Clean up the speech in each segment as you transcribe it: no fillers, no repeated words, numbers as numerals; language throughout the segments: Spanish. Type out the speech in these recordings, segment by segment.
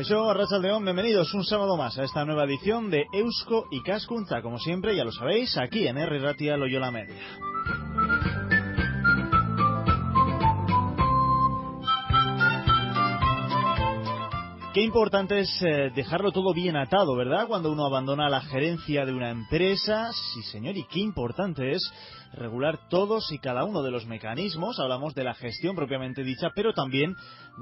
Kaixo, Arratsaldeon, bienvenidos un sábado más a esta nueva edición de Eusko Ikaskuntza. Como siempre, ya lo sabéis, aquí en R Ratia Loyola Media. Qué importante es dejarlo todo bien atado, ¿verdad? Cuando uno abandona la gerencia de una empresa. Sí, señor, y qué importante es regular todos y cada uno de los mecanismos. Hablamos de la gestión propiamente dicha, pero también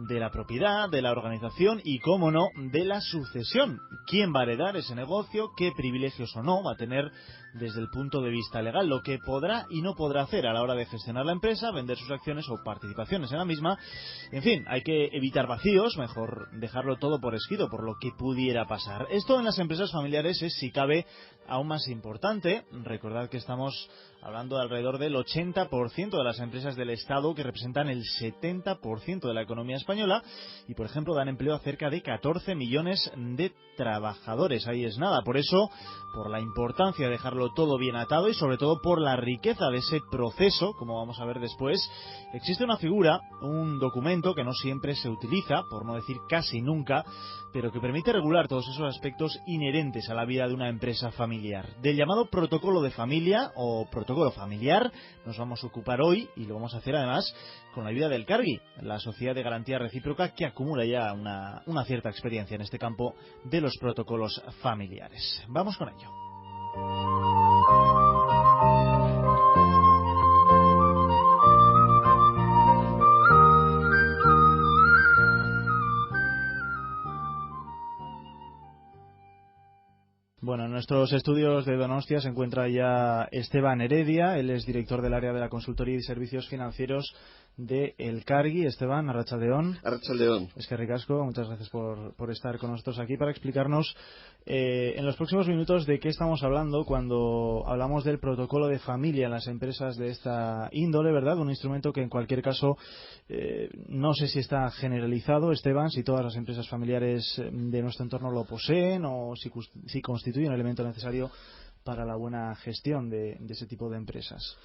de la propiedad, de la organización y, cómo no, de la sucesión. ¿Quién va a heredar ese negocio? ¿Qué privilegios o no va a tener desde el punto de vista legal? Lo que podrá y no podrá hacer a la hora de gestionar la empresa, vender sus acciones o participaciones en la misma. En fin, hay que evitar vacíos, mejor dejarlo todo por escrito, por lo que pudiera pasar. Esto en las empresas familiares es, si cabe, aún más importante. Recordad que estamos hablando de alrededor del 80% de las empresas del Estado, que representan el 70% de la economía española y, por ejemplo, dan empleo a cerca de 14 millones de trabajadores. Ahí es nada. Por eso, por la importancia de dejarlo todo bien atado y, sobre todo, por la riqueza de ese proceso, como vamos a ver después, existe una figura, un documento que no siempre se utiliza, por no decir casi nunca, pero que permite regular todos esos aspectos inherentes a la vida de una empresa familiar. Del llamado protocolo de familia o protocolo familiar nos vamos a ocupar hoy, y lo vamos a hacer además con la ayuda del CARGI, la Sociedad de Garantía Recíproca, que acumula ya una cierta experiencia en este campo de los protocolos familiares. Vamos con ello. Bueno, en nuestros estudios de Donostia se encuentra ya Esteban Heredia. Él es director del área de la consultoría y servicios financieros de El CARGI. Esteban, Arratsaldeon. Arratsaldeon. Eskerrik asko, muchas gracias por estar con nosotros aquí para explicarnos en los próximos minutos de qué estamos hablando cuando hablamos del protocolo de familia en las empresas de esta índole, ¿verdad? Un instrumento que en cualquier caso no sé si está generalizado, Esteban, si todas las empresas familiares de nuestro entorno lo poseen o si constituye un elemento necesario para la buena gestión de ese tipo de empresas.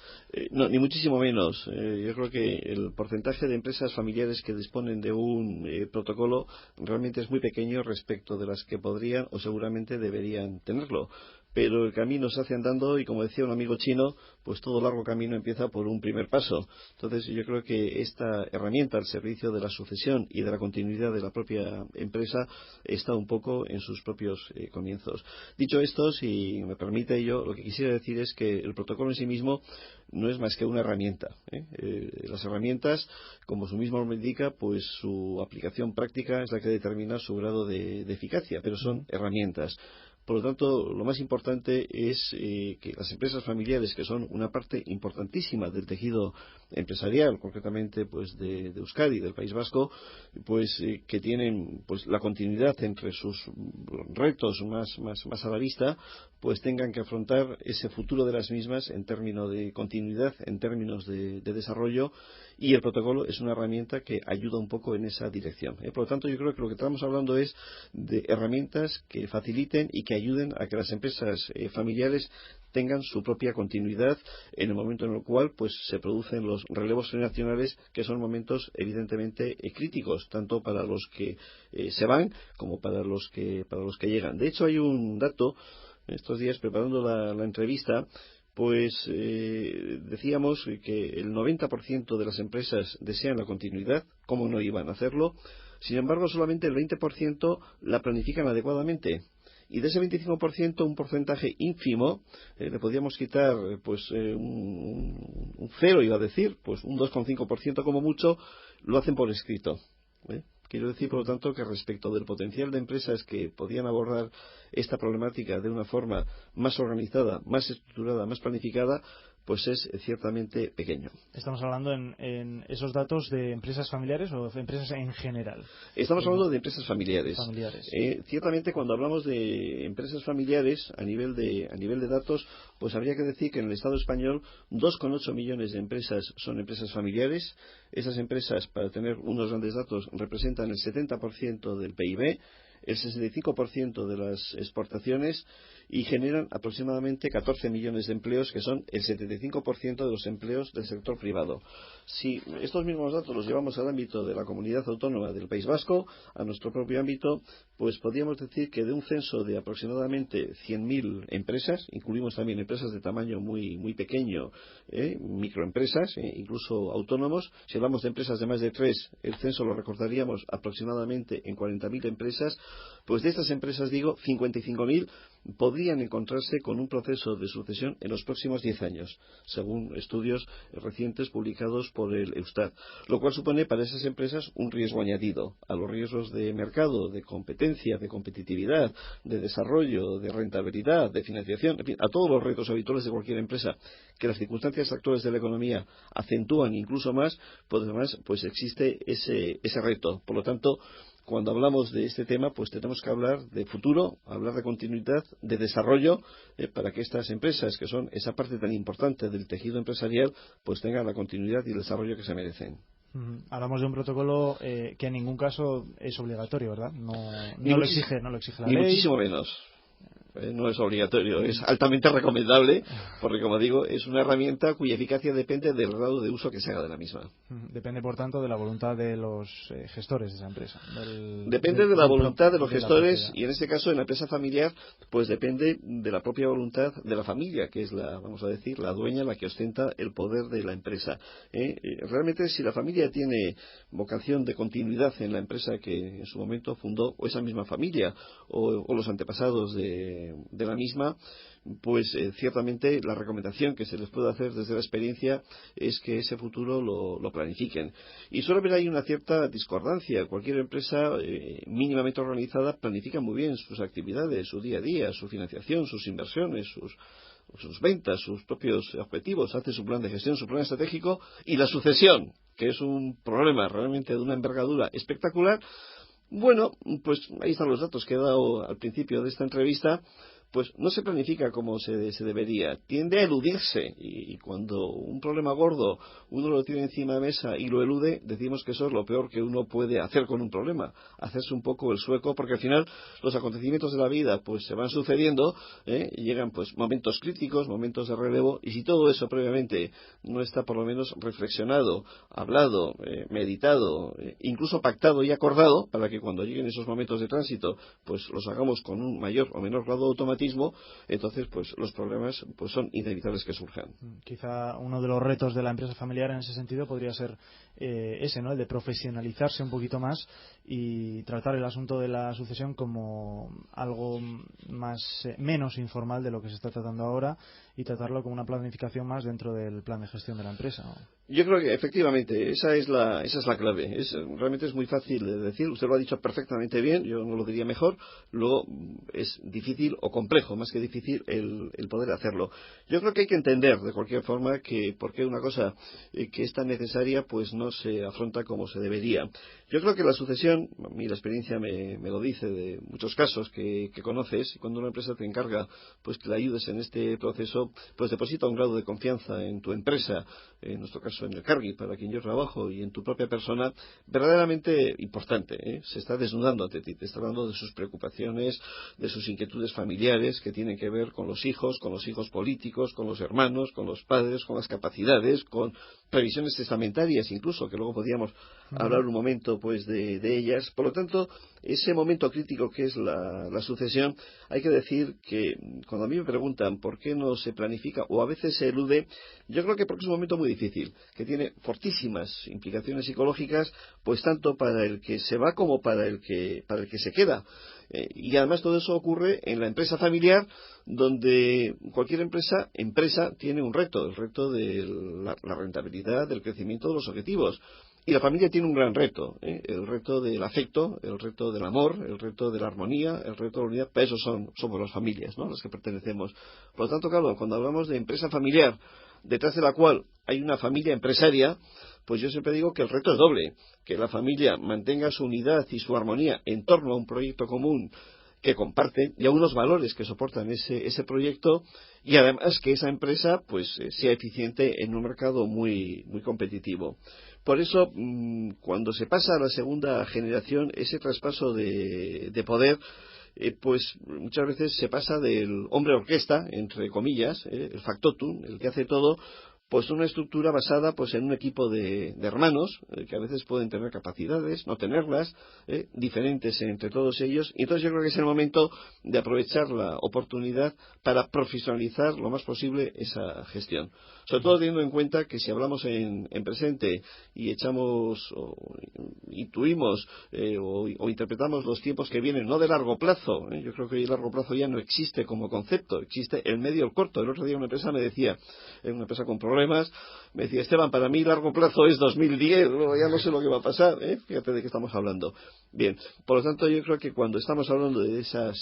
No, ni muchísimo menos. Yo creo que el porcentaje de empresas familiares que disponen de un protocolo realmente es muy pequeño respecto de las que podrían o seguramente deberían tenerlo. Pero el camino se hace andando y, como decía un amigo chino, pues todo largo camino empieza por un primer paso. Entonces yo creo que esta herramienta al servicio de la sucesión y de la continuidad de la propia empresa está un poco en sus propios comienzos. Dicho esto, si me permite, yo lo que quisiera decir es que el protocolo en sí mismo no es más que una herramienta. Las herramientas, como su mismo nombre indica, pues su aplicación práctica es la que determina su grado de eficacia, pero son herramientas. Por lo tanto, lo más importante es que las empresas familiares, que son una parte importantísima del tejido empresarial, concretamente pues de Euskadi, del País Vasco, pues que tienen pues la continuidad entre sus retos más a la vista, pues tengan que afrontar ese futuro de las mismas en términos de continuidad, en términos de desarrollo, y el protocolo es una herramienta que ayuda un poco en esa dirección. Por lo tanto, yo creo que lo que estamos hablando es de herramientas que faciliten y que ayuden a que las empresas familiares tengan su propia continuidad en el momento en el cual pues se producen los relevos generacionales, que son momentos evidentemente críticos, tanto para los que se van como para los que llegan. De hecho, hay un dato, estos días preparando la entrevista, pues decíamos que el 90% de las empresas desean la continuidad, ¿cómo no iban a hacerlo? Sin embargo, solamente el 20% la planifican adecuadamente. Y de ese 25%, un porcentaje ínfimo, le podríamos quitar pues un cero, iba a decir, pues un 2,5% como mucho, lo hacen por escrito. Quiero decir, por lo tanto, que respecto del potencial de empresas que podían abordar esta problemática de una forma más organizada, más estructurada, más planificada, pues es ciertamente pequeño. ¿Estamos hablando en esos datos de empresas familiares o de empresas en general? Estamos hablando de empresas familiares. Ciertamente, cuando hablamos de empresas familiares, a nivel de datos, pues habría que decir que en el Estado español 2,8 millones de empresas son empresas familiares. Esas empresas, para tener unos grandes datos, representan el 70% del PIB. el 65% de las exportaciones y generan aproximadamente 14 millones de empleos, que son el 75% de los empleos del sector privado. Si estos mismos datos los llevamos al ámbito de la comunidad autónoma del País Vasco, a nuestro propio ámbito, pues podríamos decir que de un censo de aproximadamente 100.000 empresas, incluimos también empresas de tamaño muy pequeño, microempresas, incluso autónomos. Si hablamos de empresas de más de 3, el censo lo recordaríamos aproximadamente en 40.000 empresas. Pues de estas empresas, digo, 55.000 podrían encontrarse con un proceso de sucesión en los próximos 10 años, según estudios recientes publicados por el Eustat, lo cual supone para esas empresas un riesgo añadido a los riesgos de mercado, de competencia, de competitividad, de desarrollo, de rentabilidad, de financiación, en fin, a todos los retos habituales de cualquier empresa que las circunstancias actuales de la economía acentúan incluso más, pues además pues existe ese reto. Por lo tanto, cuando hablamos de este tema, pues tenemos que hablar de futuro, hablar de continuidad, de desarrollo, para que estas empresas, que son esa parte tan importante del tejido empresarial, pues tengan la continuidad y el desarrollo que se merecen. Hablamos de un protocolo que en ningún caso es obligatorio, ¿verdad? No lo exige la ni ley. Muchísimo menos. No es obligatorio, es altamente recomendable, porque, como digo, es una herramienta cuya eficacia depende del grado de uso que se haga de la misma. Depende, por tanto, de la voluntad de los gestores de esa empresa. Depende de la voluntad de los gestores, y en este caso, en la empresa familiar, pues depende de la propia voluntad de la familia, que es vamos a decir, la dueña, la que ostenta el poder de la empresa. Realmente, si la familia tiene vocación de continuidad en la empresa que en su momento fundó, o esa misma familia, o los antepasados de la misma, pues ciertamente la recomendación que se les puede hacer desde la experiencia es que ese futuro lo planifiquen. Y suele haber ahí una cierta discordancia. Cualquier empresa mínimamente organizada planifica muy bien sus actividades, su día a día, su financiación, sus inversiones, sus ventas, sus propios objetivos, hace su plan de gestión, su plan estratégico, y la sucesión, que es un problema realmente de una envergadura espectacular. Bueno, pues ahí están los datos que he dado al principio de esta entrevista. Pues no se planifica como se debería, tiende a eludirse, y cuando un problema gordo uno lo tiene encima de la mesa y lo elude, decimos que eso es lo peor que uno puede hacer con un problema, hacerse un poco el sueco, porque al final los acontecimientos de la vida pues se van sucediendo, y llegan pues momentos críticos, momentos de relevo, y si todo eso previamente no está por lo menos reflexionado, hablado, meditado, incluso pactado y acordado, para que cuando lleguen esos momentos de tránsito pues los hagamos con un mayor o menor grado de automatismo, entonces pues los problemas pues son inevitables que surjan. Quizá uno de los retos de la empresa familiar en ese sentido podría ser ese, ¿no? El de profesionalizarse un poquito más y tratar el asunto de la sucesión como algo menos informal de lo que se está tratando ahora, y tratarlo como una planificación más dentro del plan de gestión de la empresa, ¿no? Yo creo que efectivamente esa es la clave. Realmente es muy fácil de decir, usted lo ha dicho perfectamente bien, yo no lo diría mejor. Luego es difícil o complejo, más que difícil, el poder hacerlo. Yo creo que hay que entender de cualquier forma que por qué una cosa que es tan necesaria pues no se afronta como se debería. Yo creo que la sucesión, a mí la experiencia me lo dice de muchos casos que conoces, y cuando una empresa te encarga pues que la ayudes en este proceso, pues deposita un grado de confianza en tu empresa, en nuestro caso en el Cargi, para quien yo trabajo, y en tu propia persona, verdaderamente importante. Se está desnudando ante ti, te está hablando de sus preocupaciones, de sus inquietudes familiares que tienen que ver con los hijos políticos, con los hermanos, con los padres, con las capacidades, con previsiones testamentarias incluso, que luego podríamos hablar un momento pues de ellas. Por lo tanto, ese momento crítico que es la sucesión, hay que decir que cuando a mí me preguntan por qué no se planifica o a veces se elude, yo creo que porque es un momento muy difícil, que tiene fortísimas implicaciones psicológicas, pues tanto para el que se va como para el que se queda. Y además todo eso ocurre en la empresa familiar, donde cualquier empresa tiene un reto, el reto de la rentabilidad, del crecimiento de los objetivos. Y la familia tiene un gran reto, el reto del afecto, el reto del amor, el reto de la armonía, el reto de la unidad. Para eso somos las familias, ¿no?, las que pertenecemos. Por lo tanto, claro, cuando hablamos de empresa familiar, detrás de la cual hay una familia empresaria, pues yo siempre digo que el reto es doble, que la familia mantenga su unidad y su armonía en torno a un proyecto común que comparten y a unos valores que soportan ese proyecto, y además que esa empresa pues sea eficiente en un mercado muy competitivo. Por eso, cuando se pasa a la segunda generación, ese traspaso de poder, pues muchas veces se pasa del hombre orquesta, entre comillas, el factotum, el que hace todo, pues una estructura basada pues en un equipo de hermanos que a veces pueden tener capacidades, no tenerlas, diferentes entre todos ellos, y entonces yo creo que es el momento de aprovechar la oportunidad para profesionalizar lo más posible esa gestión, sobre todo teniendo en cuenta que si hablamos en presente y echamos o intuimos o interpretamos los tiempos que vienen, no de largo plazo, yo creo que el largo plazo ya no existe como concepto, existe el medio o el corto. El otro día una empresa me decía, una empresa con problemas, me decía: Esteban, para mí largo plazo es 2010, ya no sé lo que va a pasar, fíjate de qué estamos hablando. Bien, por lo tanto yo creo que cuando estamos hablando de esas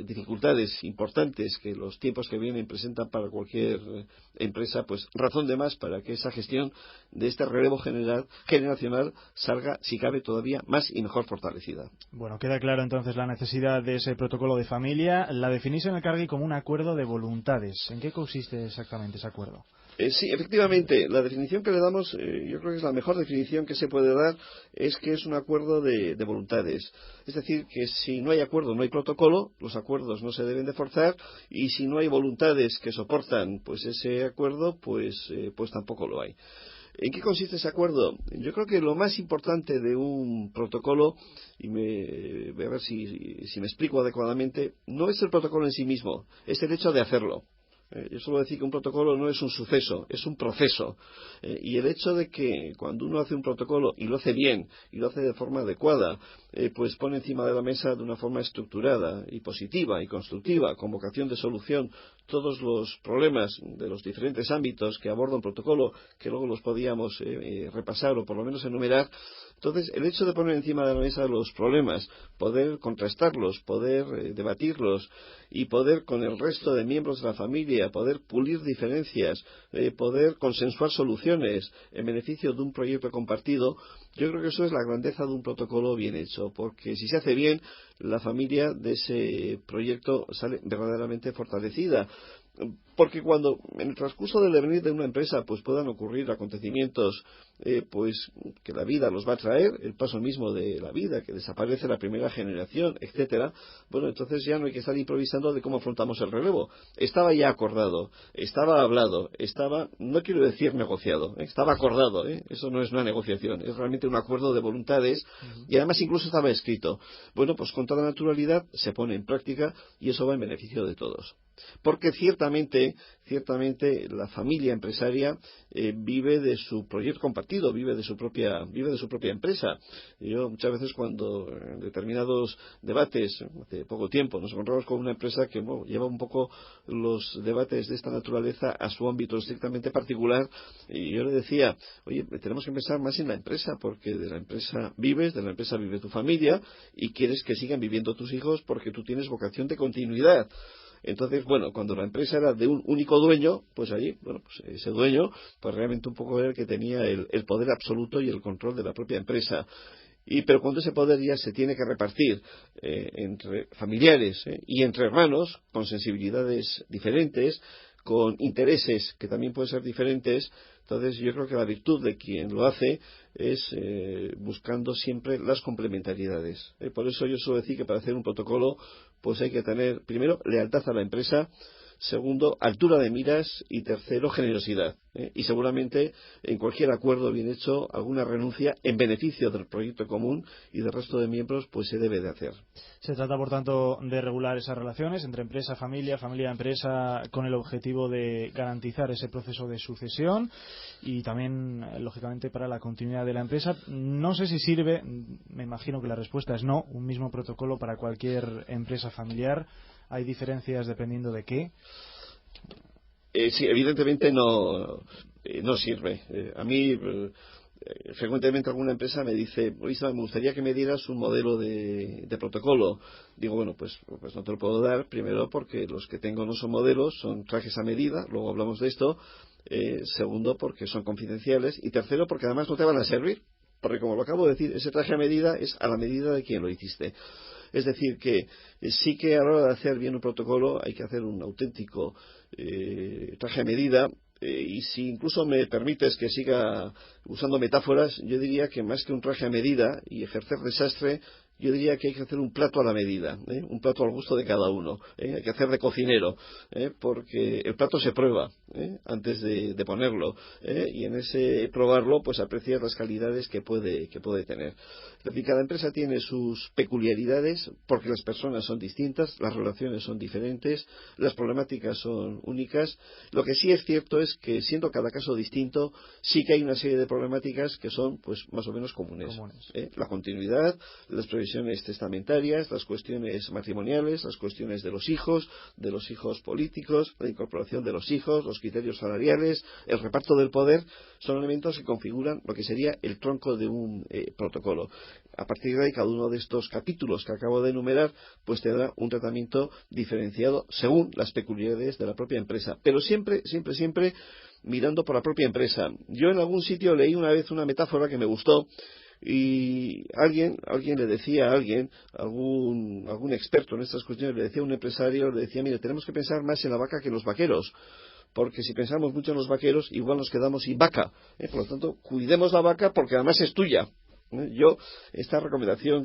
dificultades importantes que los tiempos que vienen presentan para cualquier empresa, pues razón de más para que esa gestión de este relevo generacional salga, si cabe, todavía más y mejor fortalecida. Bueno, queda claro entonces la necesidad de ese protocolo de familia. La definís en el Cargui como un acuerdo de voluntades. ¿En qué consiste exactamente ese acuerdo? Sí, efectivamente, la definición que le damos, yo creo que es la mejor definición que se puede dar, es que es un acuerdo de voluntades. Es decir, que si no hay acuerdo, no hay protocolo, los acuerdos no se deben de forzar, y si no hay voluntades que soportan pues ese acuerdo, pues tampoco lo hay. ¿En qué consiste ese acuerdo? Yo creo que lo más importante de un protocolo, y voy a ver si me explico adecuadamente, no es el protocolo en sí mismo, es el hecho de hacerlo. Yo suelo decir que un protocolo no es un suceso, es un proceso. Y el hecho de que cuando uno hace un protocolo y lo hace bien, y lo hace de forma adecuada, pues pone encima de la mesa de una forma estructurada y positiva y constructiva, con vocación de solución, todos los problemas de los diferentes ámbitos que aborda un protocolo, que luego los podíamos repasar o por lo menos enumerar. Entonces, el hecho de poner encima de la mesa los problemas, poder contrastarlos, poder debatirlos y poder con el resto de miembros de la familia, poder pulir diferencias, poder consensuar soluciones en beneficio de un proyecto compartido, yo creo que eso es la grandeza de un protocolo bien hecho, porque si se hace bien, la familia de ese proyecto sale verdaderamente fortalecida. Porque cuando en el transcurso del devenir de una empresa pues puedan ocurrir acontecimientos pues que la vida los va a traer, el paso mismo de la vida, que desaparece la primera generación, etcétera, bueno, entonces ya no hay que estar improvisando de cómo afrontamos el relevo. Estaba ya acordado, estaba hablado, no quiero decir negociado, estaba acordado, eso no es una negociación, es realmente un acuerdo de voluntades, y además incluso estaba escrito. Bueno, pues con toda naturalidad se pone en práctica y eso va en beneficio de todos. Porque ciertamente la familia empresaria vive de su proyecto compartido, vive de su propia empresa. Yo muchas veces cuando en determinados debates, hace poco tiempo, nos encontramos con una empresa que lleva un poco los debates de esta naturaleza a su ámbito estrictamente particular, y yo le decía: oye, tenemos que pensar más en la empresa, porque de la empresa vives, de la empresa vive tu familia, y quieres que sigan viviendo tus hijos porque tú tienes vocación de continuidad. Entonces, bueno, cuando la empresa era de un único dueño, pues allí, bueno, pues ese dueño, pues realmente un poco era el que tenía el poder absoluto y el control de la propia empresa. Pero cuando ese poder ya se tiene que repartir entre familiares y entre hermanos, con sensibilidades diferentes, con intereses que también pueden ser diferentes, entonces yo creo que la virtud de quien lo hace es buscando siempre las complementariedades. Por eso yo suelo decir que para hacer un protocolo pues hay que tener, primero, lealtad a la empresa, segundo, altura de miras, y tercero, generosidad. Y seguramente en cualquier acuerdo bien hecho, alguna renuncia en beneficio del proyecto común y del resto de miembros pues se debe de hacer. Se trata, por tanto, de regular esas relaciones entre empresa, familia, familia-empresa, con el objetivo de garantizar ese proceso de sucesión y también, lógicamente, para la continuidad de la empresa. No sé si sirve, me imagino que la respuesta es no, un mismo protocolo para cualquier empresa familiar. ¿Hay diferencias dependiendo de qué? Sí, evidentemente no sirve. A mí frecuentemente alguna empresa me dice: oye, me gustaría que me dieras un modelo de protocolo. Digo, bueno, pues no te lo puedo dar, primero porque los que tengo no son modelos, son trajes a medida, luego hablamos de esto. Segundo, porque son confidenciales, y tercero, porque además no te van a servir, porque como lo acabo de decir, ese traje a medida es a la medida de quien lo hiciste. Es decir, que sí que a la hora de hacer bien un protocolo hay que hacer un auténtico traje a medida, y si incluso me permites que siga usando metáforas, yo diría que más que un traje a medida y ejercer desastre, yo diría que hay que hacer un plato a la medida, un plato al gusto de cada uno, hay que hacer de cocinero, porque el plato se prueba antes de ponerlo, y en ese probarlo pues apreciar las calidades que puede tener. Es decir, cada empresa tiene sus peculiaridades porque las personas son distintas, las relaciones son diferentes, las problemáticas son únicas. Lo que sí es cierto es que siendo cada caso distinto, sí que hay una serie de problemáticas que son pues más o menos comunes. La continuidad, las previsiones testamentarias, las cuestiones matrimoniales, las cuestiones de los hijos políticos, la incorporación de los hijos, los criterios salariales, el reparto del poder, son elementos que configuran lo que sería el tronco de un protocolo. A partir de ahí, cada uno de estos capítulos que acabo de enumerar, pues tendrá un tratamiento diferenciado según las peculiaridades de la propia empresa, pero siempre mirando por la propia empresa. Yo en algún sitio leí una vez una metáfora que me gustó, y alguien le decía a alguien, algún experto en estas cuestiones, le decía a un empresario, le decía, mire, tenemos que pensar más en la vaca que en los vaqueros, porque si pensamos mucho en los vaqueros, igual nos quedamos sin vaca, por lo tanto, cuidemos la vaca porque además es tuya. Yo, esta recomendación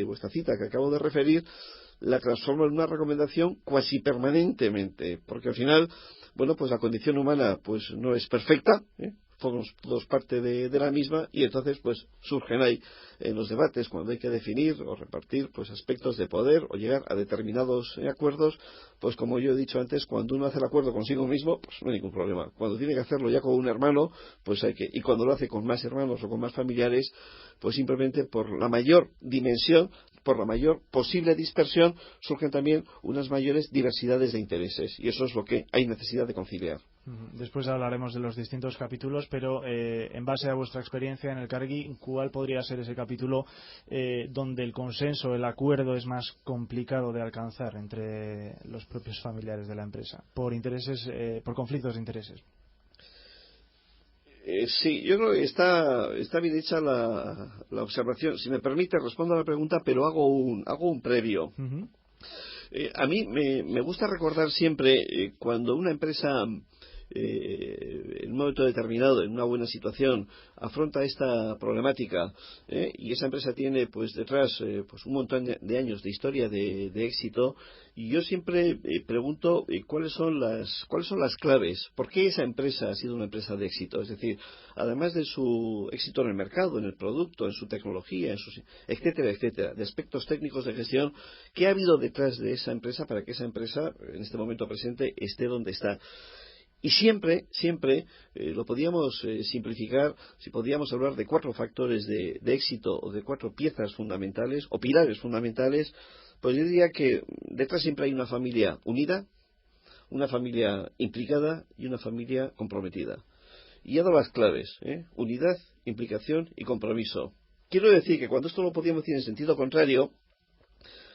vuestra cita que acabo de referir, la transformo en una recomendación cuasi permanentemente, porque al final, bueno, pues la condición humana pues no es perfecta, somos todos parte de la misma, y entonces pues surgen ahí en los debates cuando hay que definir o repartir pues aspectos de poder o llegar a determinados acuerdos, pues como yo he dicho antes, cuando uno hace el acuerdo consigo mismo, pues no hay ningún problema. Cuando tiene que hacerlo ya con un hermano, pues y cuando lo hace con más hermanos o con más familiares, pues simplemente por la mayor dimensión, por la mayor posible dispersión, surgen también unas mayores diversidades de intereses, y eso es lo que hay necesidad de conciliar. Después hablaremos de los distintos capítulos, pero en base a vuestra experiencia en el Cargui, ¿cuál podría ser ese capítulo donde el consenso, el acuerdo es más complicado de alcanzar entre los propios familiares de la empresa por intereses, por conflictos de intereses? Sí, yo creo que está bien hecha la observación. Si me permite, respondo a la pregunta, pero hago un previo. A mí me gusta recordar siempre cuando una empresa en un momento determinado, en una buena situación, afronta esta problemática, y esa empresa tiene pues detrás pues un montón de años de historia de éxito, y yo siempre pregunto cuáles son las claves, por qué esa empresa ha sido una empresa de éxito. Es decir, además de su éxito en el mercado, en el producto, en su tecnología, etcétera, etcétera, de aspectos técnicos de gestión, ¿qué ha habido detrás de esa empresa para que esa empresa en este momento presente esté donde está? Y siempre lo podíamos simplificar si podíamos hablar de 4 factores de éxito, o de 4 piezas fundamentales o pilares fundamentales. Pues yo diría que detrás siempre hay una familia unida, una familia implicada y una familia comprometida. Y he dado las claves, unidad, implicación y compromiso. Quiero decir que cuando esto lo podíamos decir en sentido contrario,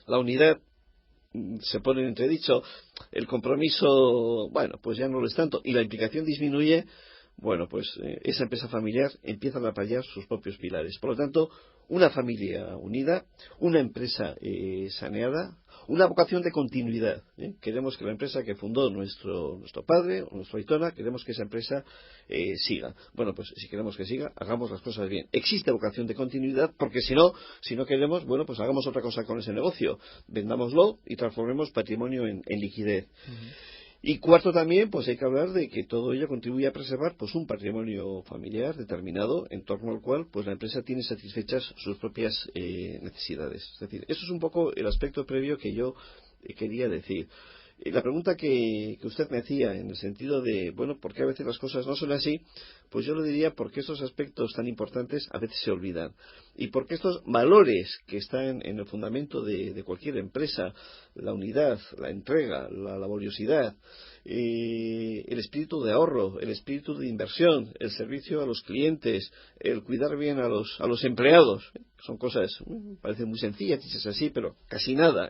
la unidad se pone en entredicho, el compromiso, bueno, pues ya no lo es tanto, y la implicación disminuye, bueno, pues esa empresa familiar empieza a fallar sus propios pilares. Por lo tanto, una familia unida, una empresa saneada, una vocación de continuidad. Queremos que la empresa que fundó nuestro padre o nuestra Aitona, queremos que esa empresa siga. Bueno, pues si queremos que siga, hagamos las cosas bien. Existe vocación de continuidad, porque si no queremos, bueno, pues hagamos otra cosa con ese negocio. Vendámoslo y transformemos patrimonio en liquidez. Y cuarto también, pues hay que hablar de que todo ello contribuye a preservar pues un patrimonio familiar determinado en torno al cual pues la empresa tiene satisfechas sus propias necesidades. Es decir, eso es un poco el aspecto previo que yo quería decir. La pregunta que usted me hacía en el sentido de, bueno, ¿por qué a veces las cosas no son así? Pues yo lo diría porque estos aspectos tan importantes a veces se olvidan. Y porque estos valores que están en el fundamento de cualquier empresa, la unidad, la entrega, la laboriosidad, el espíritu de ahorro, el espíritu de inversión, el servicio a los clientes, el cuidar bien a los empleados, son cosas, parecen muy sencillas, dices así, pero casi nada,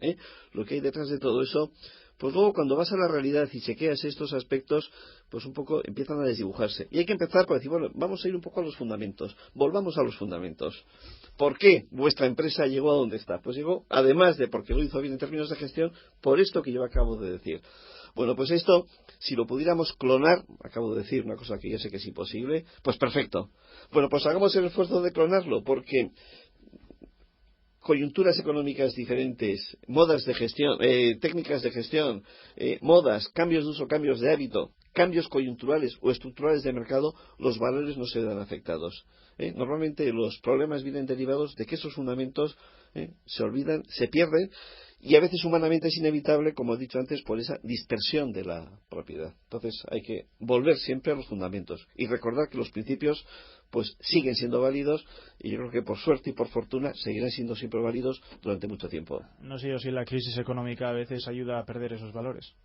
lo que hay detrás de todo eso. Pues luego cuando vas a la realidad y chequeas estos aspectos, pues un poco empiezan a desdibujarse. Y hay que empezar por decir, bueno, vamos a ir un poco a los fundamentos. Volvamos a los fundamentos. ¿Por qué vuestra empresa llegó a donde está? Pues llegó, además de porque lo hizo bien en términos de gestión, por esto que yo acabo de decir. Bueno, pues esto, si lo pudiéramos clonar, acabo de decir una cosa que yo sé que es imposible, pues perfecto. Bueno, pues hagamos el esfuerzo de clonarlo, porque coyunturas económicas diferentes, modas de gestión, técnicas de gestión, modas, cambios de uso, cambios de hábito, cambios coyunturales o estructurales de mercado, los valores no se dan afectados. Normalmente los problemas vienen derivados de que esos fundamentos se olvidan, se pierden, y a veces humanamente es inevitable, como he dicho antes, por esa dispersión de la propiedad. Entonces hay que volver siempre a los fundamentos y recordar que los principios pues siguen siendo válidos, y yo creo que por suerte y por fortuna seguirán siendo siempre válidos durante mucho tiempo. No sé yo si la crisis económica a veces ayuda a perder esos valores.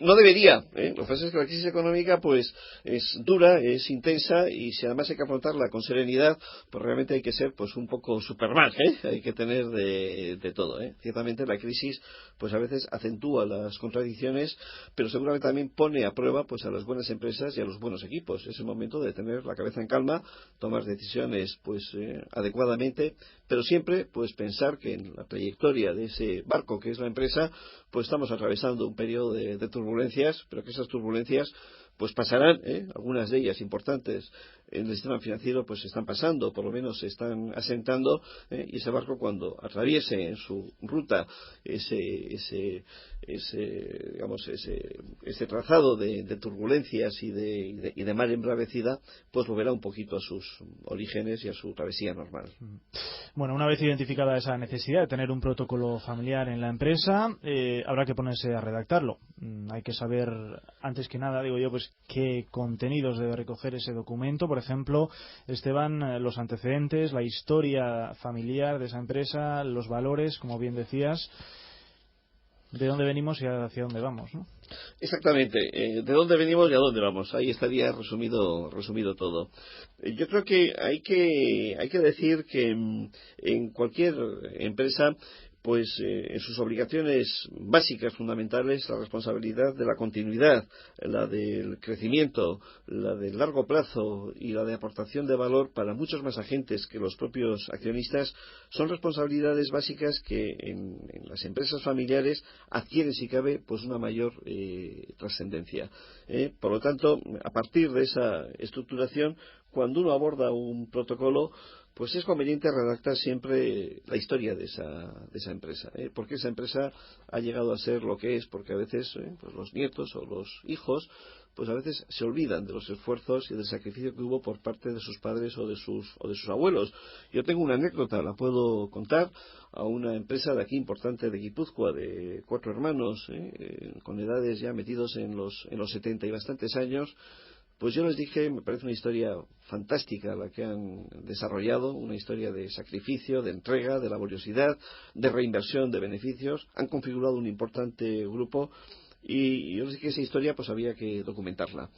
No debería. Lo que pasa es que la crisis económica pues es dura, es intensa, y si además hay que afrontarla con serenidad, pues realmente hay que ser pues un poco Superman, hay que tener de todo. Ciertamente la crisis pues a veces acentúa las contradicciones, pero seguramente también pone a prueba pues a las buenas empresas y a los buenos equipos. Es el momento de tener la cabeza en calma, tomar decisiones pues adecuadamente, pero siempre pues pensar que en la trayectoria de ese barco que es la empresa, pues estamos atravesando un periodo de turbulencias, pero que esas turbulencias pues pasarán, algunas de ellas importantes en el sistema financiero pues están pasando, por lo menos se están asentando, y ese barco cuando atraviese en su ruta ese trazado de turbulencias y de mar embravecida, pues volverá un poquito a sus orígenes y a su travesía normal. Bueno, una vez identificada esa necesidad de tener un protocolo familiar en la empresa, habrá que ponerse a redactarlo. Hay que saber, antes que nada, digo yo, pues qué contenidos debe recoger ese documento. Por ejemplo, Esteban, los antecedentes, la historia familiar de esa empresa, los valores, como bien decías, de dónde venimos y hacia dónde vamos, ¿no? Exactamente, de dónde venimos y a dónde vamos. Ahí estaría resumido todo. Yo creo que hay que decir que en cualquier empresa, pues en sus obligaciones básicas, fundamentales, la responsabilidad de la continuidad, la del crecimiento, la del largo plazo y la de aportación de valor para muchos más agentes que los propios accionistas, son responsabilidades básicas que en las empresas familiares adquieren, si cabe, pues una mayor trascendencia. Por lo tanto, a partir de esa estructuración, cuando uno aborda un protocolo, pues es conveniente redactar siempre la historia de esa empresa, porque esa empresa ha llegado a ser lo que es, porque a veces pues los nietos o los hijos pues a veces se olvidan de los esfuerzos y del sacrificio que hubo por parte de sus padres o de sus abuelos. Yo tengo una anécdota, la puedo contar, a una empresa de aquí importante de Guipúzcoa, de 4 hermanos, con edades ya metidos en los 70 y bastantes años. Pues yo les dije, me parece una historia fantástica la que han desarrollado, una historia de sacrificio, de entrega, de laboriosidad, de reinversión de beneficios. Han configurado un importante grupo y yo les dije que esa historia pues había que documentarla.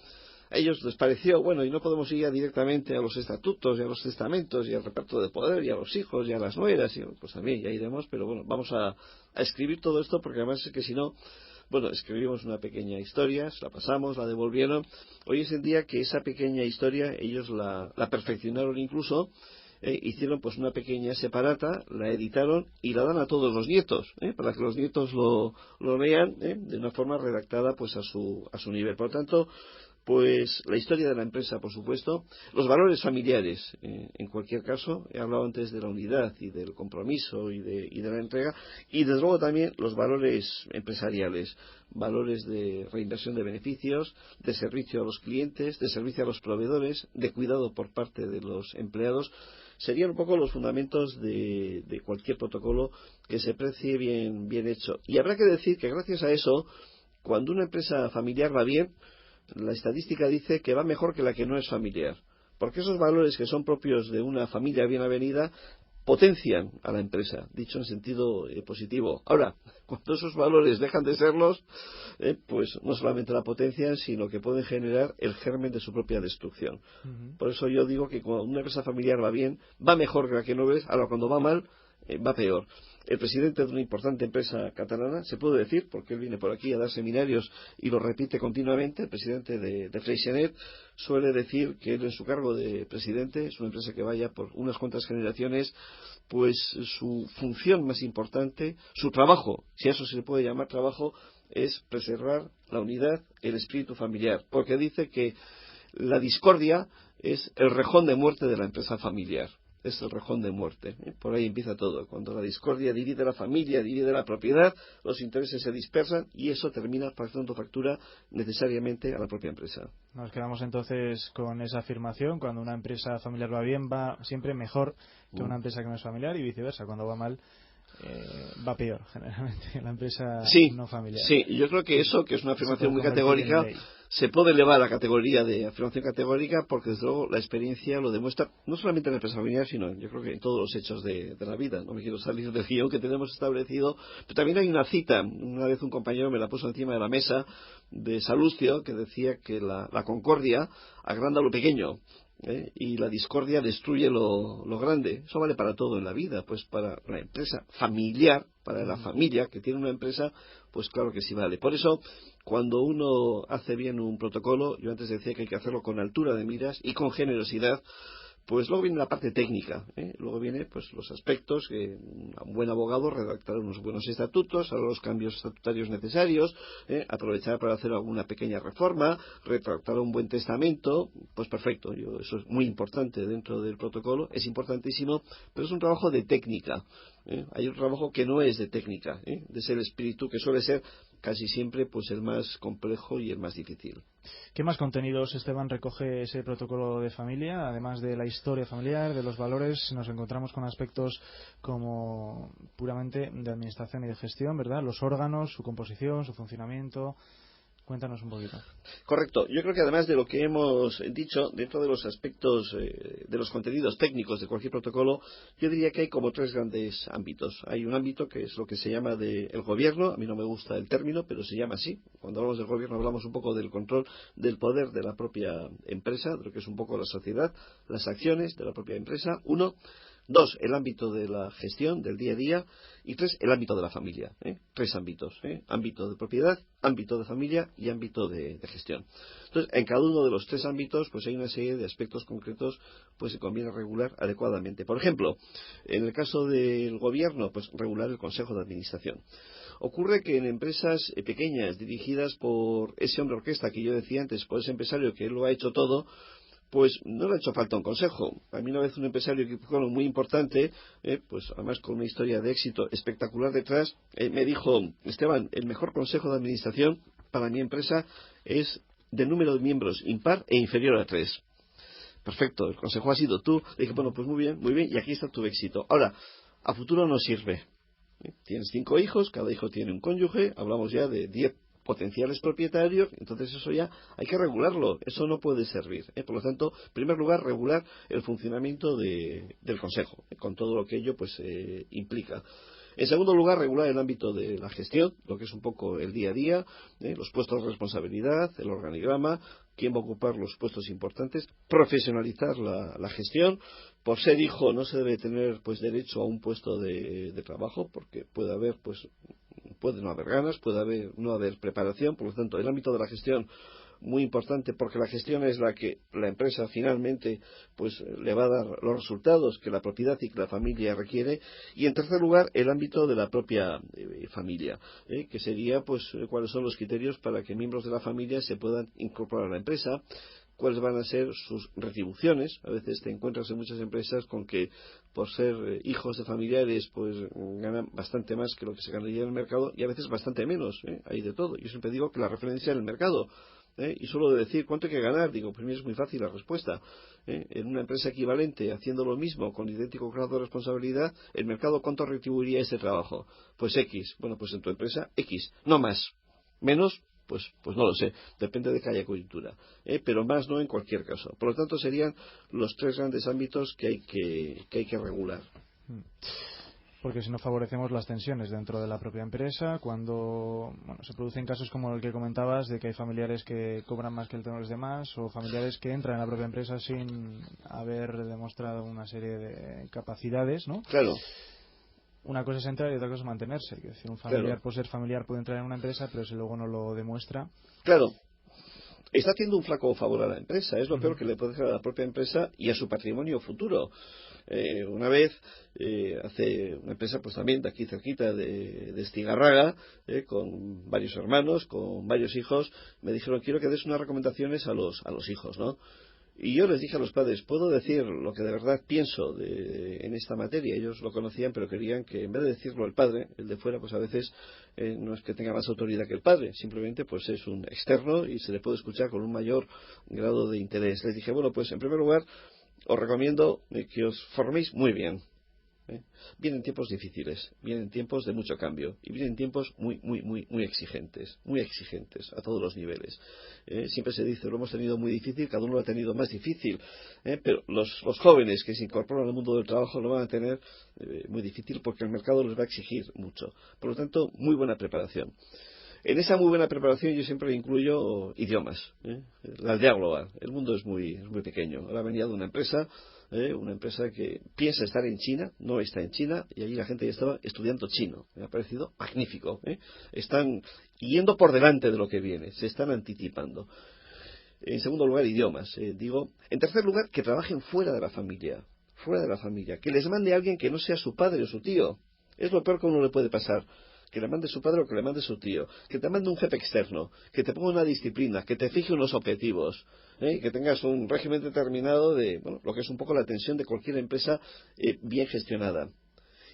A ellos les pareció, bueno, y no podemos ir ya directamente a los estatutos y a los testamentos y al reparto de poder y a los hijos y a las nueras, y pues también ya iremos, pero bueno, vamos a escribir todo esto, porque además es que si no, bueno, escribimos una pequeña historia, se la pasamos, la devolvieron. Hoy es el día que esa pequeña historia ellos la perfeccionaron incluso, hicieron pues una pequeña separata, la editaron y la dan a todos los nietos, para que los nietos lo lean de una forma redactada pues a su nivel. Por lo tanto, pues la historia de la empresa, por supuesto, los valores familiares, en cualquier caso, he hablado antes de la unidad y del compromiso y de la entrega, y desde luego también los valores empresariales, valores de reinversión de beneficios, de servicio a los clientes, de servicio a los proveedores, de cuidado por parte de los empleados. Serían un poco los fundamentos de cualquier protocolo que se precie bien hecho. Y habrá que decir que gracias a eso, cuando una empresa familiar va bien, la estadística dice que va mejor que la que no es familiar, porque esos valores que son propios de una familia bien avenida potencian a la empresa, dicho en sentido positivo. Ahora, cuando esos valores dejan de serlos, pues no solamente la potencian, sino que pueden generar el germen de su propia destrucción. Por eso yo digo que cuando una empresa familiar va bien, va mejor que la que no ves. Ahora, cuando va mal, va peor. El presidente de una importante empresa catalana, se puede decir, porque él viene por aquí a dar seminarios y lo repite continuamente, el presidente de Freixenet, suele decir que él en su cargo de presidente, es una empresa que vaya por unas cuantas generaciones, pues su función más importante, su trabajo, si a eso se le puede llamar trabajo, es preservar la unidad, el espíritu familiar, porque dice que la discordia es el rejón de muerte de la empresa familiar. Es el rejón de muerte. Por ahí empieza todo. Cuando la discordia divide la familia, divide la propiedad, los intereses se dispersan y eso termina pasando factura necesariamente a la propia empresa. Nos quedamos entonces con esa afirmación: cuando una empresa familiar va bien, va siempre mejor que una empresa que no es familiar, y viceversa, cuando va mal, va peor generalmente la empresa no familiar. Sí, yo creo que eso, que es una afirmación muy categórica, se puede elevar a la categoría de afirmación categórica, porque desde luego la experiencia lo demuestra, no solamente en la empresa familiar, sino yo creo que en todos los hechos de la vida. No me quiero salir del guión que tenemos establecido, pero también hay una cita. Una vez un compañero me la puso encima de la mesa, de Salustio, que decía que la concordia agranda lo pequeño, y la discordia destruye lo grande. Eso vale para todo en la vida. Pues para la empresa familiar, para la familia que tiene una empresa, pues claro que sí vale. Por eso, cuando uno hace bien un protocolo, yo antes decía que hay que hacerlo con altura de miras y con generosidad. Pues luego viene la parte técnica, luego viene pues los aspectos que un buen abogado redactará unos buenos estatutos, hará los cambios estatutarios necesarios, aprovechar para hacer alguna pequeña reforma, redactar un buen testamento. Pues perfecto, eso es muy importante dentro del protocolo, es importantísimo, pero es un trabajo de técnica. Hay un trabajo que no es de técnica, de ser espíritu, que suele ser casi siempre pues el más complejo y el más difícil. ¿Qué más contenidos, Esteban, recoge ese protocolo de familia? Además de la historia familiar, de los valores, nos encontramos con aspectos como puramente de administración y de gestión, ¿verdad? Los órganos, su composición, su funcionamiento. Cuéntanos un poquito. Correcto. Yo creo que además de lo que hemos dicho, dentro de los aspectos de los contenidos técnicos de cualquier protocolo, yo diría que hay como tres grandes ámbitos. Hay un ámbito que es lo que se llama el gobierno. A mí no me gusta el término, pero se llama así. Cuando hablamos del gobierno hablamos un poco del control del poder de la propia empresa, de lo que es un poco la sociedad, las acciones de la propia empresa. Uno. Dos, el ámbito de la gestión, del día a día. Y tres, el ámbito de la familia. Tres ámbitos. Ámbito de propiedad, ámbito de familia y ámbito de gestión. Entonces, en cada uno de los tres ámbitos, pues hay una serie de aspectos concretos, pues se conviene regular adecuadamente. Por ejemplo, en el caso del gobierno, pues regular el consejo de administración. Ocurre que en empresas pequeñas, dirigidas por ese hombre orquesta que yo decía antes, por ese empresario que lo ha hecho todo, pues no le ha hecho falta un consejo. A mí una vez un empresario que fue muy importante, pues además con una historia de éxito espectacular detrás, me dijo: Esteban, el mejor consejo de administración para mi empresa es de número de miembros impar e inferior a 3. Perfecto, el consejo ha sido tú. Le dije: bueno, pues muy bien, y aquí está tu éxito. Ahora, a futuro no sirve. Tienes 5 hijos, cada hijo tiene un cónyuge, hablamos ya de 10 potenciales propietarios, entonces eso ya hay que regularlo, eso no puede servir. Por lo tanto, en primer lugar, regular el funcionamiento del Consejo, con todo lo que ello pues implica. En segundo lugar, regular el ámbito de la gestión, lo que es un poco el día a día, los puestos de responsabilidad, el organigrama, quién va a ocupar los puestos importantes, profesionalizar la gestión. Por ser hijo no se debe tener pues derecho a un puesto de trabajo, porque puede no haber ganas, puede no haber preparación. Por lo tanto, el ámbito de la gestión, muy importante, porque la gestión es la que la empresa finalmente pues le va a dar los resultados que la propiedad y que la familia requiere. Y en tercer lugar, el ámbito de la propia familia, que sería pues cuáles son los criterios para que miembros de la familia se puedan incorporar a la empresa, cuáles van a ser sus retribuciones. A veces te encuentras en muchas empresas con que por ser hijos de familiares pues ganan bastante más que lo que se ganaría en el mercado, y a veces bastante menos. Hay de todo. Yo siempre digo que la referencia en el mercado, y solo de decir cuánto hay que ganar, digo, pues mira, es muy fácil la respuesta. En una empresa equivalente, haciendo lo mismo, con idéntico grado de responsabilidad, el mercado, ¿cuánto retribuiría ese trabajo? Pues X. Bueno, pues en tu empresa X, no más. Menos, pues no lo sé, depende de cada coyuntura, pero más no en cualquier caso. Por lo tanto, serían los tres grandes ámbitos que hay que regular. Porque si no favorecemos las tensiones dentro de la propia empresa, cuando se producen casos como el que comentabas, de que hay familiares que cobran más que los demás, o familiares que entran en la propia empresa sin haber demostrado una serie de capacidades, ¿no? Claro. Una cosa es entrar y otra cosa es mantenerse. Es decir, un familiar, por ser familiar, puede entrar en una empresa, pero si luego no lo demuestra. Claro. está haciendo un flaco favor a la empresa. Es lo peor que le puede hacer a la propia empresa y a su patrimonio futuro. Una vez, hace una empresa pues también de aquí cerquita de Estigarraga, con varios hermanos, con varios hijos, me dijeron: quiero que des unas recomendaciones a los hijos, ¿no? Y yo les dije a los padres: puedo decir lo que de verdad pienso en esta materia. Ellos lo conocían, pero querían que en vez de decirlo el padre, el de fuera, pues a veces no es que tenga más autoridad que el padre, simplemente pues es un externo y se le puede escuchar con un mayor grado de interés. Les dije: bueno, pues en primer lugar os recomiendo que os forméis muy bien. Vienen tiempos difíciles, vienen tiempos de mucho cambio y vienen tiempos muy exigentes a todos los niveles. Siempre se dice: lo hemos tenido muy difícil, cada uno lo ha tenido más difícil, pero los jóvenes que se incorporan al mundo del trabajo lo van a tener muy difícil, porque el mercado les va a exigir mucho. Por lo tanto, muy buena preparación. En esa muy buena preparación yo siempre incluyo idiomas, la aldea global. El mundo es muy pequeño. Ahora venía de una empresa que piensa estar en China, no está en China, y allí la gente ya estaba estudiando chino. Me ha parecido magnífico. Están yendo por delante de lo que viene, se están anticipando. En segundo lugar, idiomas. En tercer lugar, que trabajen fuera de la familia, que les mande a alguien que no sea su padre o su tío. Es lo peor que a uno le puede pasar. Que le mande su padre o que le mande su tío, que te mande un jefe externo, que te ponga una disciplina, que te fije unos objetivos, que tengas un régimen determinado de lo que es un poco la tensión de cualquier empresa bien gestionada.